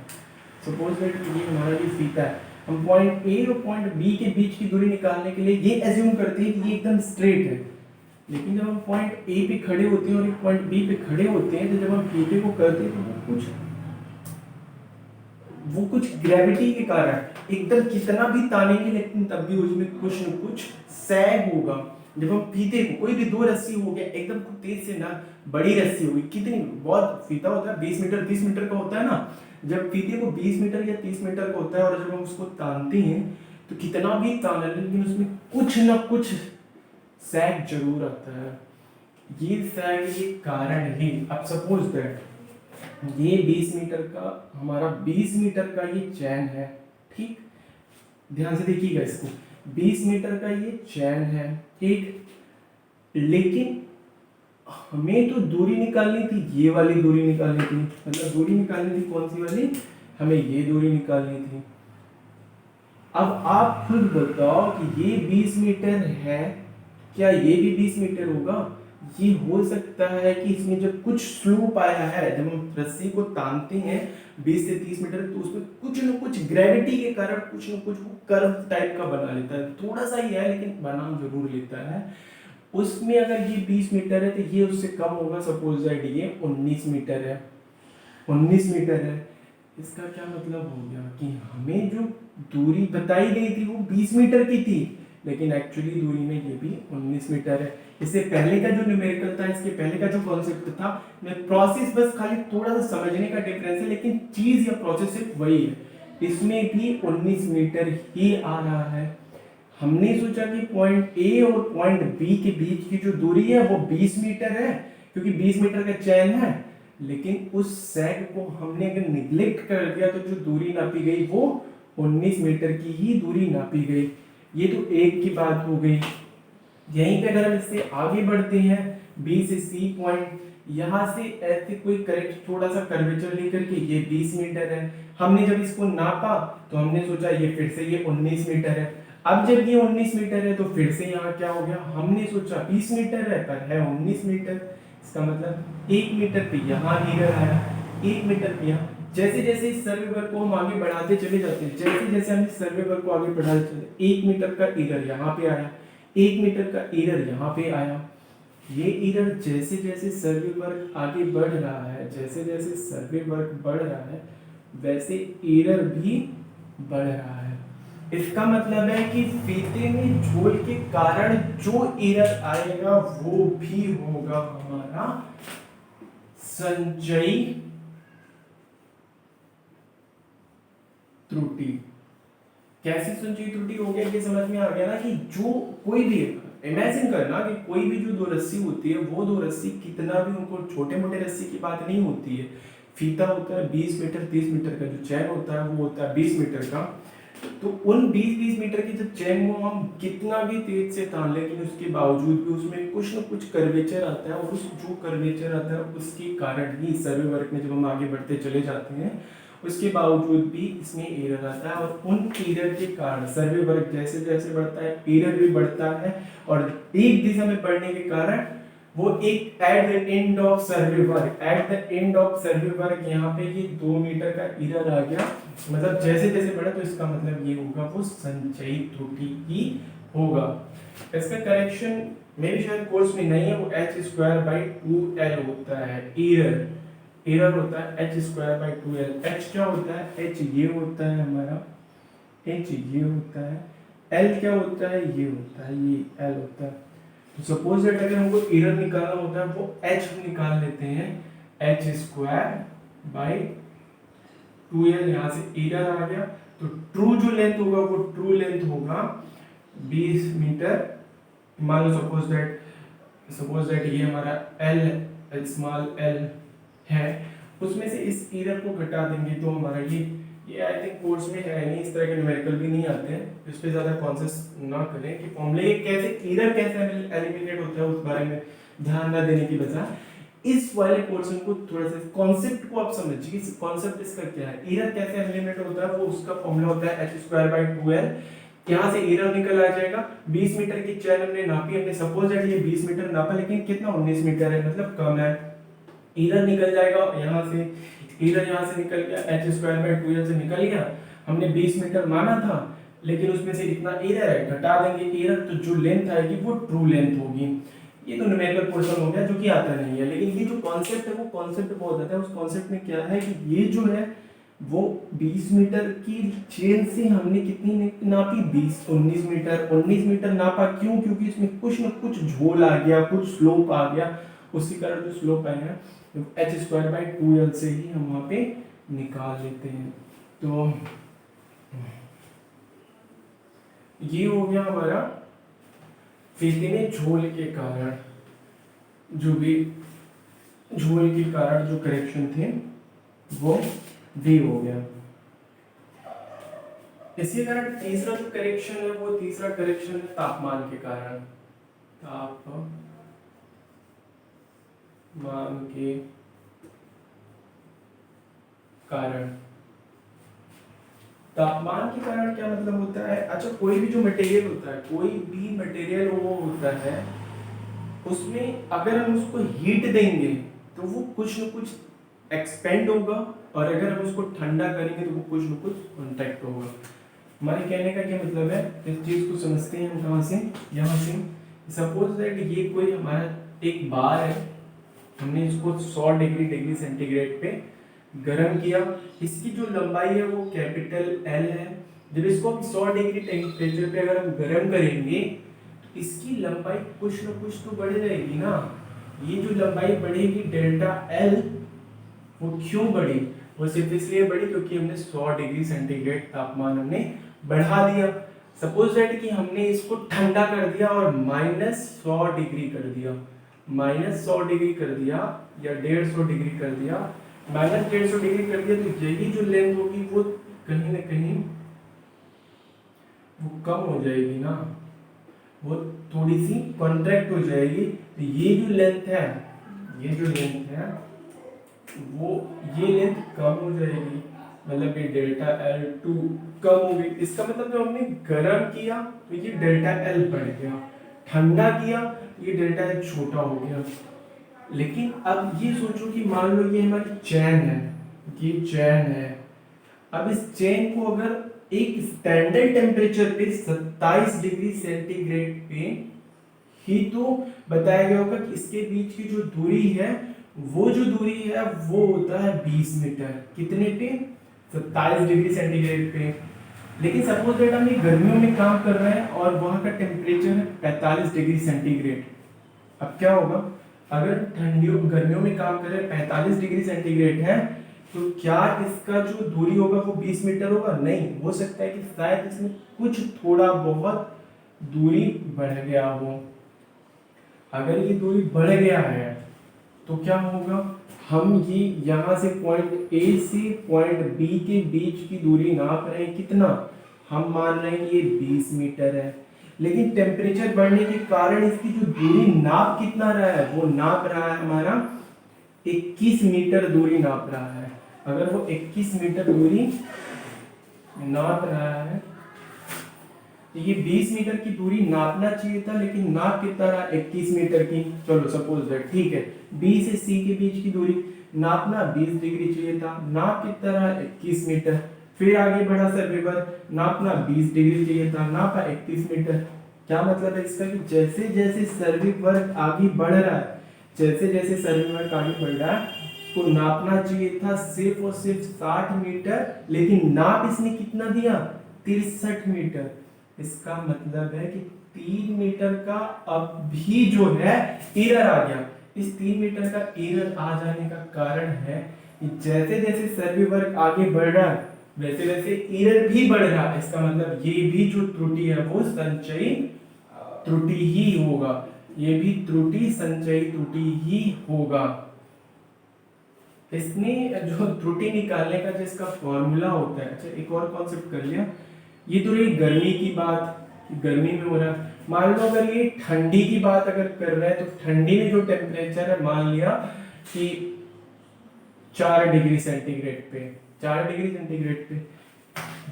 सपोज दैट ये हमारा ये फीता है, हम पॉइंट ए और पॉइंट बी के बीच की दूरी निकालने के लिए ये एज्यूम करते हैं कि ये एकदम स्ट्रेट है। लेकिन जब हम पॉइंट ए पे खड़े होते हैं और एक पॉइंट बी पे खड़े होते हैं, तो जब हम फीते को करते हैं तो वो कुछ ग्रेविटी के कारण एकदम कितना भी तानेंगे लेकिन तब भी उसमें कुछ न कुछ सैग होगा। जब हम फीते को, कोई भी दो रस्सी हो गया एकदम तेज से ना, बड़ी रस्सी होगी, कितनी बहुत फीता होता है 20 मीटर 30 मीटर का होता है ना, जब फीते को 20 मीटर या 30 मीटर का होता है और जब हम उसको तानते हैं तो कितना भी ताना लेकिन उसमें कुछ ना कुछ सैग जरूर आता है। ये सैग ये कारण ही, अब सपोज दैट ये 20 मीटर का हमारा 20 मीटर का ये चैन है, ठीक, ध्यान से देखिएगा इसको, 20 मीटर का ये चैन है, ठीक, लेकिन हमें तो दूरी निकालनी थी, ये वाली दूरी निकालनी थी, मतलब दूरी निकालनी थी कौन सी वाली, हमें ये दूरी निकालनी थी। अब आप खुद बताओ कि ये 20 मीटर है, क्या ये भी 20 मीटर होगा? ये हो सकता है कि इसमें जब कुछ स्लोप आया है, जब हम रस्सी को तानते हैं 20 से 30 मीटर, तो उसमें कुछ न कुछ ग्रेविटी के कारण कुछ न कुछ वो कर्व टाइप का बना लेता है, थोड़ा सा ही है लेकिन बना जरूर लेता है। उसमें अगर ये 20 मीटर है तो ये उससे कम होगा, सपोज दैट ये 19 मीटर है, 19 मीटर है। इसका क्या मतलब हो गया कि हमें जो दूरी बताई गई थी वो 20 मीटर की थी, लेकिन एक्चुअली दूरी में ये भी 19 मीटर है। इससे पहले का जो न्यूमेरिकल था, इसके पहले का जो कॉन्सेप्ट था, मैं प्रोसेस बस खाली थोड़ा सा समझने का डिफरेंस है, लेकिन चीज या प्रोसेस सिर्फ वही है। इसमें भी 19 मीटर ही आ रहा है। हमने सोचा कि पॉइंट ए और पॉइंट बी के बीच की जो दूरी है वो 20 मीटर है, क्योंकि 20 मीटर का चैन है, लेकिन उस सेग को हमने अगर निग्लेक्ट कर दिया तो जो दूरी नापी गई वो 19 मीटर की ही दूरी नापी गई। ये तो एक की बात हो गई। यहीं पे अगर हम इससे आगे बढ़ते हैं, बी से सी पॉइंट, यहाँ से ऐसे कोई करेक्ट थोड़ा सा कर्वेचर लेकर के, ये 20 मीटर है। हमने जब इसको नापा तो हमने सोचा ये फिर से ये 19 मीटर है। अब जब ये 19 मीटर है तो फिर से यहाँ क्या हो गया, हमने सोचा 20 मीटर है पर है 19 मीटर। इसका मतलब 1 मीटर पे यहाँ एरर आया, 1 मीटर पे यहाँ। जैसे जैसे इस सर्वे वर्क को हम आगे बढ़ाते चले जाते हैं, जैसे जैसे हम इस सर्वे वर्क को आगे बढ़ाते चले, 1 मीटर का एरर यहाँ पे आया, 1 मीटर का एरर यहाँ पे आया। ये एरर जैसे जैसे सर्वे वर्क आगे बढ़ रहा है, जैसे जैसे सर्वे वर्क बढ़ रहा है, वैसे एरर भी बढ़ रहा है। इसका मतलब है कि फीते में झोल के कारण जो एरर आएगा वो भी होगा हमारा संचयी त्रुटि। कैसी संचयी त्रुटि हो गया, ये समझ में आ गया ना कि जो कोई भी, इमेजिन करना कि कोई भी जो दो रस्सी होती है, वो दो रस्सी कितना भी, उनको छोटे मोटे रस्सी की बात नहीं होती है। फीता होता है 20 मीटर 30 मीटर का, जो चैन होता है वो होता है 20 मीटर का। तो उन 20-20 मीटर की जब चैन को हम कितना भी तेज से तान लें, लेकिन उसके बावजूद भी उसमें कुछ न कुछ कर्वेचर आता है, और उस जो कर्वेचर आता है उसके कारण ही सर्वे वर्क में जब हम आगे बढ़ते चले जाते हैं, उसके बावजूद भी इसमें एरर आता है। और उन एरर के कारण सर्वे वर्क जैसे जैसे बढ़ता है, एरर भी बढ़ता है, और एक दिशा में बढ़ने के कारण वो एक eight the end of survey work, eight the end of survey work यहाँ पे ये 2 मीटर का एरर आ गया। मतलब जैसे जैसे बढ़ा, तो इसका मतलब ये होगा वो संचयी त्रुटि ही होगा। इसका करेक्शन मेरे शायद कोर्स में नहीं है, वो h²/2l होता है। एरर होता है h²/2l। h क्या होता है, h ये होता है हमारा, h ये होता है, l क्या होता है, ये होता है, ये l होता है। तो सपोज दैट अगर हमको एरर निकालना होता है वो h निकाल लेते हैं, h²/2l। यहाँ से एरर आ गया, तो ट्रू जो लेंथ होगा वो ट्रू लेंथ होगा 20 मीटर। मान लो सपोज दैट ये हमारा l, स्मॉल l है, उसमें से इस एरर को घटा देंगे तो हमारा ये आई थिंक कोर्स में है नहीं, इस तरह के न्यूमेरिकल भी नहीं आते हैं, इस पे ज्यादा कॉन्सेंट्रेट ना करें कि फॉर्मूले कैसे एरर कैसे एलिमिनेट होता है उस बारे में ध्यान न देने की बजाय इस वाले पोर्शन को थोड़ा सा कॉन्सेप्ट को आप समझिए। कॉन्सेप्ट इसका क्या है, एरर कैसे एलिमिनेट होता है, वो उसका फॉर्मूला होता है h²/2l। यहाँ से एरर निकल आ जाएगा। 20 मीटर की चैन हमने नापी, हमने सपोज दैट ये 20 मीटर नापा, लेकिन कितना 19 मीटर है, मतलब कम है। एरर निकल जाएगा यहाँ से, एरर यहाँ से निकल गया, h²/2l से निकल गया। हमने 20 मीटर माना था, लेकिन उसमें से इतना एरर है, घटा देंगे एरर, तो जो लेंथ आएगी वो ट्रू लेंथ होगी। ये तो न्यूमेरिकल पोर्शन हो गया जो कि आता नहीं है, लेकिन ये जो कॉन्सेप्ट है वो कॉन्सेप्ट बहुत आता है। उस कॉन्सेप्ट में क्या है कि ये जो है वो 20 मीटर की चेन से हमने कितनी नापी, 19 मीटर। 19 मीटर नापा क्यों, क्योंकि इसमें कुछ न कुछ झोल आ गया, कुछ स्लोप आ गया, उसी कारण जो स्लोप आया है h²/2l से ही हम वहां पे निकाल लेते हैं। तो ये हो गया हमारा फीते में झोल के कारण, जो भी झोल के कारण जो करेक्शन थे वो डी हो गया। इसी कारण तीसरा जो करेक्शन है वो तीसरा करेक्शन है तापमान के कारण, तापमान के कारण। तापमान के कारण क्या मतलब होता है, अच्छा कोई भी जो मटेरियल होता है, कोई भी मटेरियल वो होता है, उसमें अगर हम उसको हीट देंगे तो वो कुछ न कुछ एक्सपेंड होगा, और अगर हम उसको ठंडा करेंगे तो वो कुछ न कुछ कॉन्ट्रैक्ट होगा। हमारे कहने का क्या मतलब है, इस चीज को समझते हैं हम कहाँ से, यहाँ से। सपोज दैट ये कोई हमारा एक बार है, हमने इसको 100 डिग्री सेंटीग्रेड पे गर्म किया, इसकी जो लंबाई है वो कैपिटल एल है। जब इसको हम 100 डिग्री टेम्परेचर पे अगर हम गर्म करेंगे तो इसकी लंबाई कुछ न कुछ तो बढ़ जाएगी ना। ये जो लंबाई बढ़ेगी डेल्टा एल, वो क्यों बढ़ी, वो सिर्फ इसलिए बढ़ी क्योंकि हमने 100 डिग्री सेंटीग्रेड तापमान हमने बढ़ा दिया। सपोज दैट कि हमने इसको ठंडा कर दिया और -100 डिग्री कर दिया, -100 डिग्री कर दिया या 150 डिग्री कर दिया, -150 डिग्री कर दिया, तो यही जो लेंथ होगी वो कहीं ना कहीं वो कम हो जाएगी ना, वो थोड़ी सी कॉन्ट्रैक्ट हो जाएगी। तो ये जो लेंथ है, ये जो लेंथ है वो ये लेंथ कम हो जाएगी, मतलब ये डेल्टा L2 कम हो गई। इसका मतलब जब हमने गर्म किया तो ये डेल्टा L बढ़ गया, ठंडा किया ये डेल्टा L छोटा हो गया। लेकिन अब ये सोचो कि मान लो ये हमारी चैन है, ये चैन है। अब इस चैन को अगर एक स्टैंडर्ड टेम्परेचर पे 27 डिग्री सेंटीग्रेड पे ही तो बताया गया होगा कि इसके बीच की जो दूरी है, वो जो दूरी है वो होता है 20 मीटर। कितने पे, 27 डिग्री सेंटीग्रेड पे। लेकिन सपोज दैट हम गर्मियों में काम कर रहे हैं और वहां का टेम्परेचर है 45 डिग्री सेंटीग्रेड। अब क्या होगा, अगर गर्मियों में काम कर रहे हैं 45 डिग्री सेंटीग्रेड है, तो क्या इसका जो दूरी होगा वो 20 मीटर होगा? नहीं, हो सकता है कि शायद इसमें कुछ थोड़ा बहुत दूरी बढ़ गया हो। अगर ये दूरी बढ़ गया है तो क्या होगा, हम ये यहाँ से पॉइंट ए से पॉइंट बी के बीच की दूरी नाप रहे हैं, कितना, हम मान रहे हैं कि ये 20 मीटर है। लेकिन टेम्परेचर बढ़ने के कारण इसकी जो दूरी नाप कितना रहा है, वो नाप रहा है हमारा 21 मीटर दूरी नाप रहा है। अगर वो 21 मीटर दूरी नाप रहा है तो ये 20 मीटर की दूरी नापना चाहिए था, लेकिन नाप कितना रहा, 21 मीटर की। चलो सपोज दैट ठीक है, बी से सी के बीच की दूरी नापना 20 डिग्री चाहिए था, नाप कितना रहा, 21 मीटर। फिर आगे बढ़ा सर्वेवर, नापना 20 डिग्री चाहिए था, नापा 31 मीटर। क्या मतलब है इसका, कि जैसे जैसे सर्वे वर्क आगे बढ़ रहा है, जैसे जैसे सर्वे वर्क आगे बढ़ रहा है, को नापना चाहिए था सिर्फ और सिर्फ 60 मीटर, लेकिन नाप इसने कितना दिया, 63 मीटर। इसका मतलब है कि 3 मीटर का अब भी जो है एरर आ गया। इस 3 मीटर का एरर आ जाने का कारण है कि जैसे जैसे सर्वे वर्क आगे बढ़ रहा है वैसे वैसे एरर भी बढ़ रहा है। इसका मतलब ये भी जो त्रुटि है वो संचयी त्रुटि ही होगा, ये भी त्रुटि संचयी त्रुटि ही होगा। इसने जो त्रुटि निकालने का जिसका फॉर्मूला होता है, अच्छा एक और कॉन्सेप्ट कर लिया, ये तो रही गर्मी की बात, गर्मी में हो रहा है। मान लो अगर ये ठंडी की बात अगर कर रहे हैं, तो ठंडी में जो टेम्परेचर है मान लिया कि 4 डिग्री सेंटीग्रेड पे, 4 डिग्री सेंटीग्रेड पे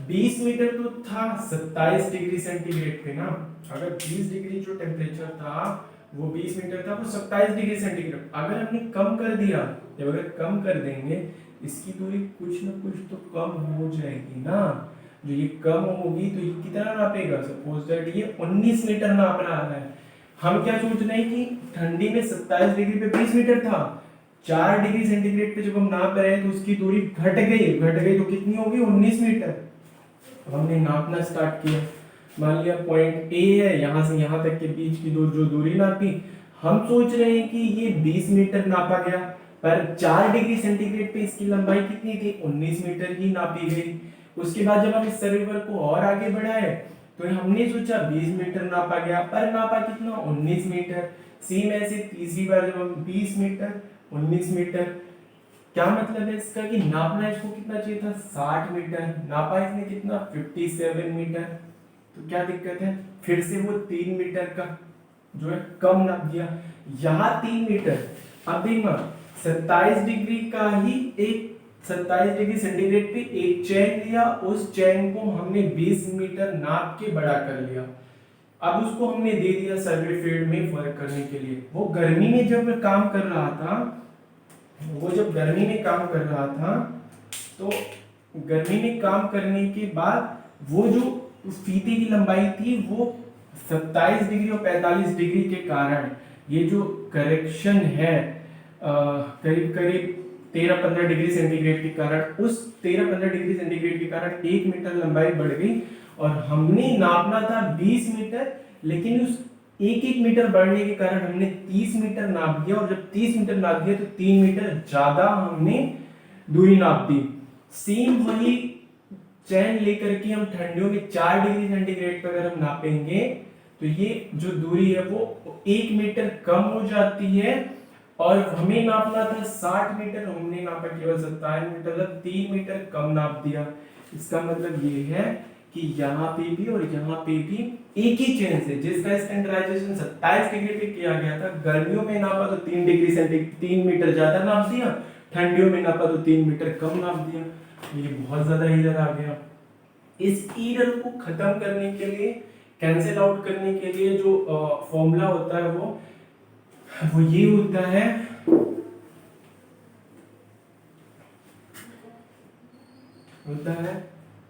20 मीटर तो था 27 डिग्री सेंटीग्रेड पे ना। अगर 20 डिग्री जो टेम्परेचर था वो 20 मीटर था, वो 27 डिग्री सेंटीग्रेड। अगर हमने कम कर दिया, जब अगर कम कर देंगे इसकी दूरी कुछ ना कुछ तो कम हो जाएगी ना। जो ये कम होगी तो ये कितना नापेगा, सपोज दैट ये 19 मीटर नाप रहा है। हम क्या सोच रहे हैं कि ठंडी में 27 डिग्री पे 20 मीटर था, 4 डिग्री सेंटीग्रेड पे जब हम नाप रहे हैं तो उसकी दूरी घट गई तो कितनी होगी, 19 मीटर। अब हमने नापना स्टार्ट किया, मान लिया पॉइंट ए है, यहाँ से यहाँ तक के बीच की जो दूरी नापी, हम सोच रहे हैं कि ये 20 मीटर नापा गया, पर 4 डिग्री सेंटीग्रेड पे इसकी लंबाई कितनी थी, 19 मीटर ही नापी गई। उसके बाद जब हम इस सर्वेवर को और आगे बढ़ाए तो हमने सोचा 20 मीटर नापा गया, पर नापा कितना, 19 मीटर। सेम ऐसे तीसरी बार जब हम 20 मीटर 19 मीटर, क्या मतलब है इसका कि नापना इसको कितना चाहिए था 60 मीटर, नापा इसने कितना 57 मीटर। तो क्या दिक्कत है, फिर से वो 3 मीटर का जो है कम नाप दिया, यहाँ 3 मीटर। अब देखना 27 डिग्री का ही एक 27 डिग्री सेंटीग्रेड पे एक चैन लिया, उस चैन को हमने 20 मीटर नाप के बड़ा कर लिया। अब उसको हमने दे दिया सर्वे फील्ड में वर्क करने के लिए। वो गर्मी में जब काम कर रहा था, वो जब गर्मी में काम कर रहा था, तो गर्मी में काम करने के बाद वो जो फीते की लंबाई थी वो 27 डिग्री और 45 डिग्री के कारण ये जो करेक्शन है करीब करीब 13-15 डिग्री सेंटीग्रेड के कारण, उस 13-15 डिग्री सेंटीग्रेड के कारण 1 मीटर लंबाई बढ़ गई। और हमने नापना था 20 मीटर, लेकिन उस एक एक मीटर बढ़ने के कारण हमने 30 मीटर नाप दिया, और जब 30 मीटर नाप दिया तो 3 मीटर ज्यादा हमने दूरी नाप दी। सेम वही चैन लेकर के हम ठंडियों में 4 डिग्री सेंटीग्रेड पर अगर हम नापेंगे तो ये जो दूरी है वो 1 मीटर कम हो जाती है। और हमें नापना था 60 मीटर, हमने नापा केवल 27 मीटर, मतलब 3 मीटर कम नाप दिया। इसका मतलब ये है कि यहाँ पे भी और यहाँ पे भी एक ही चेन से, जिसका स्टैंडर्डाइजेशन 27 डिग्री पे किया गया था, गर्मियों में नापा तो 3 डिग्री सेंटीग्रेड 3 मीटर ज्यादा नाप दिया, ठंडियों में नापा तो 3 मीटर कम नाप दिया। ये बहुत ज्यादा एरर आ गया। इस एरर को खत्म करने के लिए, कैंसिल आउट करने के लिए जो फॉर्मूला होता है वो ये होता है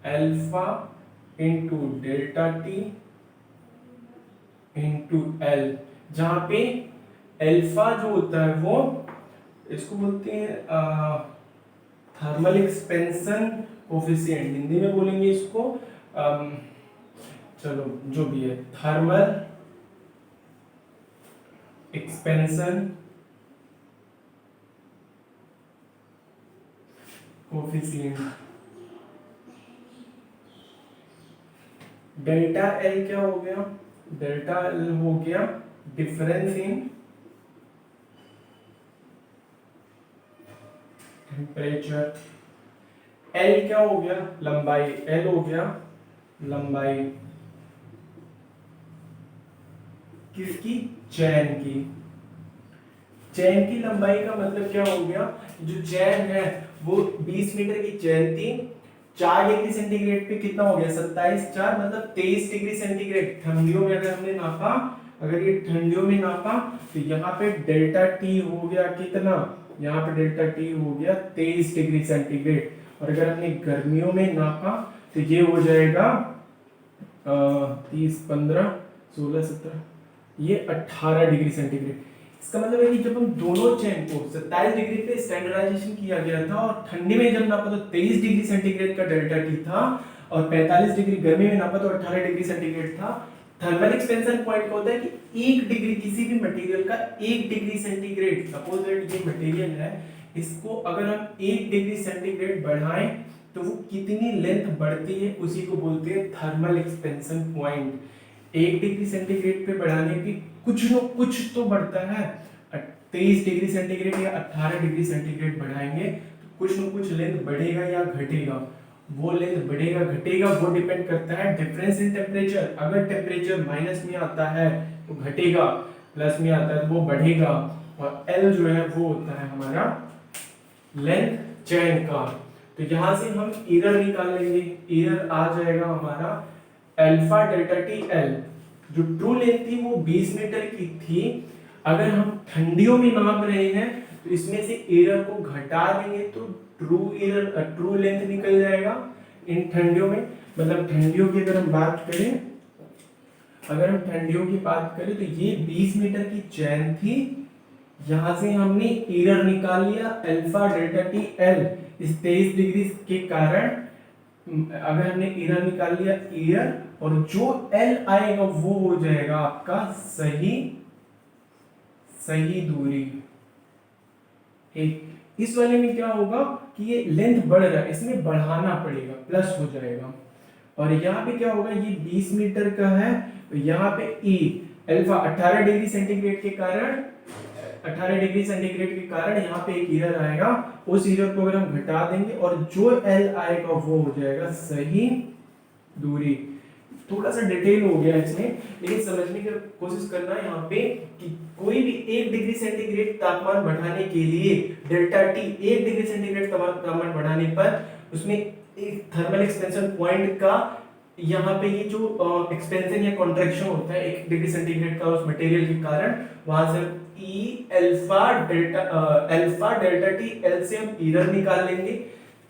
alpha into delta T into L, जहां पे अल्फा जो होता है वो इसको बोलते हैं थर्मल एक्सपेंशन कोफिशिएंट, हिंदी में बोलेंगे इसको चलो जो भी है, thermal expansion coefficient. Delta L क्या हो गया, डेल्टा एल हो गया डिफरेंस इन टेम्परेचर। एल क्या हो गया, लंबाई, एल हो गया लंबाई किसकी, चैन की। चैन की लंबाई का मतलब क्या हो गया, जो चैन है वो 20 मीटर की चैन थी, 4 डिग्री सेंटीग्रेड पे कितना हो गया 27/4 मतलब 23 डिग्री सेंटीग्रेड। ठंडियों में अगर हमने नापा, अगर ये ठंडियों में नापा तो यहाँ पे डेल्टा टी हो गया कितना, यहाँ पे डेल्टा टी हो गया 23 डिग्री सेंटीग्रेड। और अगर हमने गर्मियों में नापा तो ये हो जाएगा 30 15 16 17 ये 18 डिग्री सेंटीग्रेड। इसका मतलब है कि जब हम दोनों चेन को 27 डिग्री पे स्टैंडर्डाइजेशन किया गया था और ठंडी में जब नापा तो 23 डिग्री सेंटीग्रेड का डेल्टा टी था, और 45 डिग्री गर्मी में नापा तो 18 डिग्री सेंटीग्रेड था। थर्मल एक्सपेंशन पॉइंट क्या होता है कि 1 डिग्री किसी भी मटेरियल का 1 डिग्री सेंटीग्रेड, सपोज दैट ये मटेरियल है, इसको अगर हम 1 डिग्री सेंटीग्रेड बढ़ाएं तो वो कितनी लेंथ बढ़ती है उसी को बोलते हैं thermal expansion point. 1 degree centigrade पे बढ़ाने की कुछ न कुछ तो बढ़ता है, 23 डिग्री सेंटीग्रेड या 18 डिग्री सेंटीग्रेड बढ़ाएंगे तो कुछ न कुछ लेंथ बढ़ेगा या घटेगा। वो लेंथ बढ़ेगा घटेगा वो डिपेंड करता है डिफरेंस इन टेम्परेचर। अगर टेम्परेचर माइनस में आता है तो घटेगा, प्लस में आता है तो वो बढ़ेगा। और एल जो है वो होता है हमारा लेंथ चैन का। तो यहां से हम एरर निकाल लेंगे, एरर आ जाएगा हमारा अल्फा डेल्टा टी एल। जो ट्रू लेंथ थी वो 20 मीटर की थी, अगर हम ठंडियों में नाप रहे हैं तो इसमें से एरर को घटा देंगे तो ट्रू लेंथ निकल जाएगा इन ठंडियों में। मतलब ठंडियों की अगर हम बात करें, अगर हम ठंडियों की बात करें तो ये 20 मीटर की चैन थी, यहां से हमने एरर निकाल लिया अल्फा डेल्टा टी एल इस 23 डिग्री के कारण। अगर हमने एरर निकाल लिया एरर, और जो एल आएगा वो हो जाएगा आपका सही दूरी। ठीक, इस वाले में क्या होगा कि ये लेंथ बढ़ रहा है, इसमें बढ़ाना पड़ेगा, प्लस हो जाएगा। और यहाँ पे क्या होगा, ये 20 मीटर का है तो यहाँ पे ई अल्फा 18 डिग्री सेंटीग्रेड के कारण 18 डिग्री सेंटीग्रेड के कारण यहाँ पे एक एरर आएगा, उस एरर को अगर हम घटा देंगे और जो एल आएगा वो हो जाएगा सही दूरी। थोड़ा सा डिटेल हो गया इसमें, लेकिन समझने की कोशिश करना है यहाँ पे कि कोई भी 1 डिग्री सेंटीग्रेड तापमान बढ़ाने के लिए डेल्टा टी 1 डिग्री सेंटीग्रेड तापमान बढ़ाने पर उसमें एक थर्मल एक्सपेंशन पॉइंट का यहाँ पे ये जो एक्सपेंशन या कॉन्ट्रैक्शन होता है 1 डिग्री सेंटीग्रेड का उस मटेरियल के कारण, वहां से ई अल्फा डेल्टा टी एल से हम एरर निकाल लेंगे।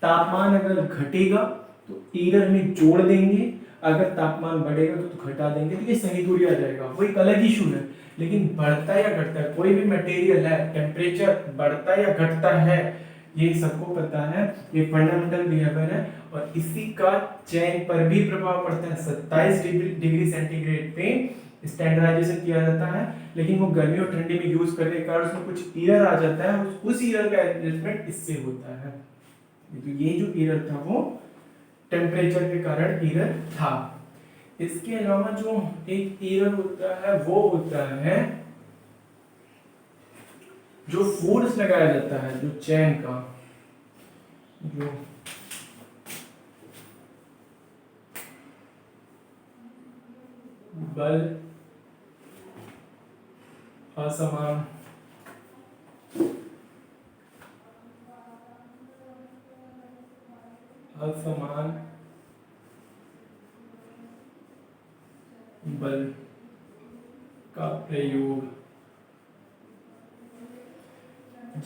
तापमान अगर घटेगा तो एरर में जोड़ देंगे, अगर तापमान बढ़ेगा तो घटा देंगे, तो ये सही दूरी आ जाएगा। वो एक अलग इशू है, लेकिन बढ़ता या घटता है कोई भी मटेरियल है, टेम्परेचर बढ़ता या घटता है ये सबको पता है, ये फंडामेंटल बिहेवियर है और इसी का चैन पर भी प्रभाव पड़ता है। 27 डिग्री सेंटीग्रेड पे स्टैंडर्डाइजेशन किया जाता है, लेकिन वो गर्मी और ठंडी में यूज करने के कारण उसमें कुछ एरर आ जाता है, उस एरर का एडजस्टमेंट इससे होता है। तो ये जो एरर था वो टेम्परेचर के कारण एरर था। इसके अलावा जो एक एरर होता है वो होता है जो फोर्स लगाया जाता है, जो चैन का जो बल असमान बल का प्रयोग,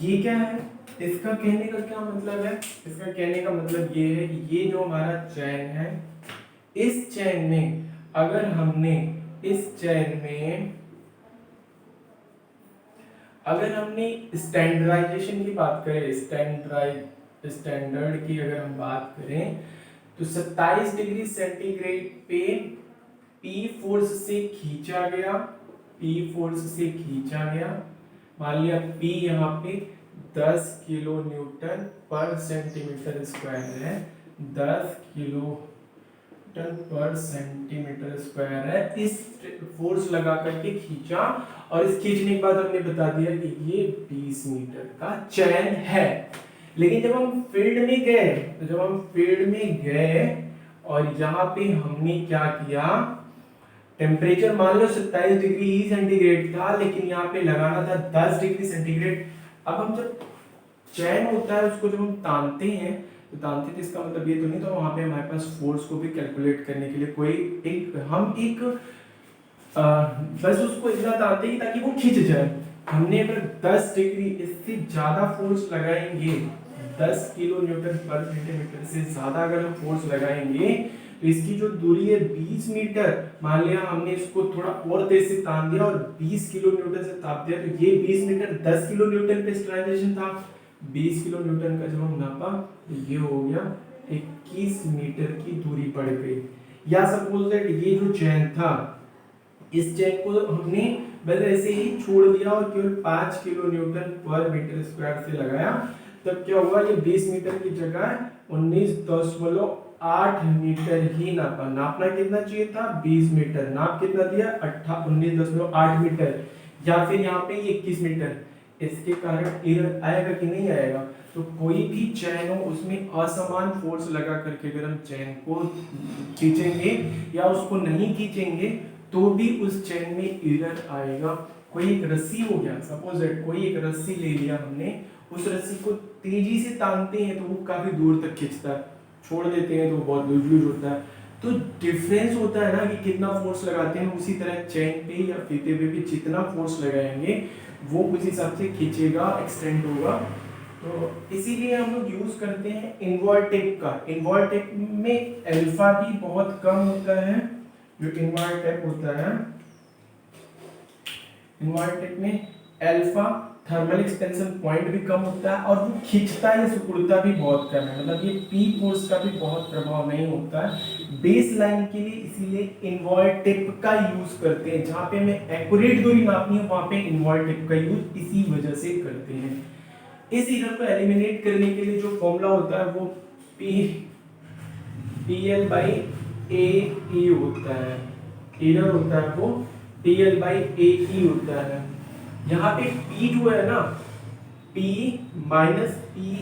ये क्या है? इसका कहने का क्या मतलब है? इसका कहने का मतलब ये है कि ये जो हमारा चैन है, इस चैन में अगर हमने स्टैंडर्डाइजेशन की बात करें, स्टैंडर्ड की अगर हम बात करें तो 27 डिग्री सेंटीग्रेड पे P फोर्स से खींचा गया, मान लिया P यहाँ पे 10 किलो न्यूटन पर सेंटीमीटर स्क्वायर है, 10 किलो न्यूटन पर सेंटीमीटर स्क्वायर है। इस फोर्स लगा करके खींचा और इस खींचने के बाद हमने बता दिया कि ये 20 मीटर का चैन है। लेकिन जब हम फील्ड में गए और यहाँ पे हमने क्या किया, टेम्परेचर मान लो 27 डिग्री सेंटीग्रेड था, लेकिन यहाँ पे लगाना था 10 डिग्री सेंटीग्रेड। अब हम जब चैन होता है उसको जब हम तानते हैं तो इसका मतलब ये तो नहीं, तो वहां पे हमारे पास फोर्स को भी कैलकुलेट करने के लिए बस उसको इतना तानते ही ताकि वो खींच जाए। हमने अगर 10 डिग्री इससे ज्यादा फोर्स लगाएंगे, 10 किलो न्यूटन पर सेंटीमीटर से ज्यादा अगर हम फोर्स लगाएंगे तो इसकी जो दूरी है 20 मीटर, मान लिया हमने इसको थोड़ा और तेज से तान दिया और 20 किलो न्यूटन से ताप दिया, तो ये 20 मीटर 10 किलो न्यूटन पे स्टैंडर्डाइजेशन था। 20 किलो न्यूटन का जब हम नापा तो ये हो गया 21 मीटर की दूरी पड़ गई। या सपोज दैट ये जो चैन था, इस चैन को हमने बस ऐसे ही छोड़ दिया और केवल 5 किलो न्यूटन पर मीटर स्क्वायर से लगाया, तब क्या हुआ, ये 20 मीटर की जगह 19.8 मीटर ही नापा। नापना कितना चाहिए था, 20 मीटर, नाप कितना दिया 19.8 मीटर, या फिर यहाँ पे 21 मीटर। इसके कारण एरर आएगा कि नहीं आएगा? तो कोई भी चैन हो उसमें असमान फोर्स लगा करके अगर हम चैन को खींचेंगे या उसको नहीं खींचेंगे तो भी उस चैन में एरर आएगा। कोई एक रस्सी हो गया, सपोज दैट कोई एक रस्सी ले लिया हमने, उस रस्सी को तेजी से तानते हैं तो वो काफी दूर तक खींचता है, छोड़ देते हैं तो बहुत लूज होता है। तो डिफरेंस होता है ना कि कितना फोर्स लगाते हैं, उसी तरह चैन पे या फीते पे भी जितना फोर्स लगाएंगे वो उस हिसाब से खींचेगा, एक्सटेंड होगा। तो इसीलिए हम लोग यूज करते हैं इनवॉल्व टेप का। इनवॉल्व टेप में अल्फा भी बहुत कम होता है, जो इनवॉल्व टेप होता है, इनवॉल्व टेप में अल्फा थर्मल एक्सपेंशन पॉइंट भी कम होता है और वो खींचता है, सिकुड़ता भी बहुत कम है, मतलब ये पी फोर्स का भी बहुत प्रभाव नहीं होता है बेस लाइन के लिए। इसीलिए इनवॉल्व टिप का यूज करते हैं, जहां पे हमें एक्यूरेट दूरी नापनी है वहां पे इनवॉल्व टिप का यूज इसी वजह से करते हैं। इस एरर को एलिमिनेट करने के लिए जो फॉर्मूला होता है वो PL by AE होता है, एरर होता है वो PL by AE होता है। यहाँ पे P जो है ना, P माइनस P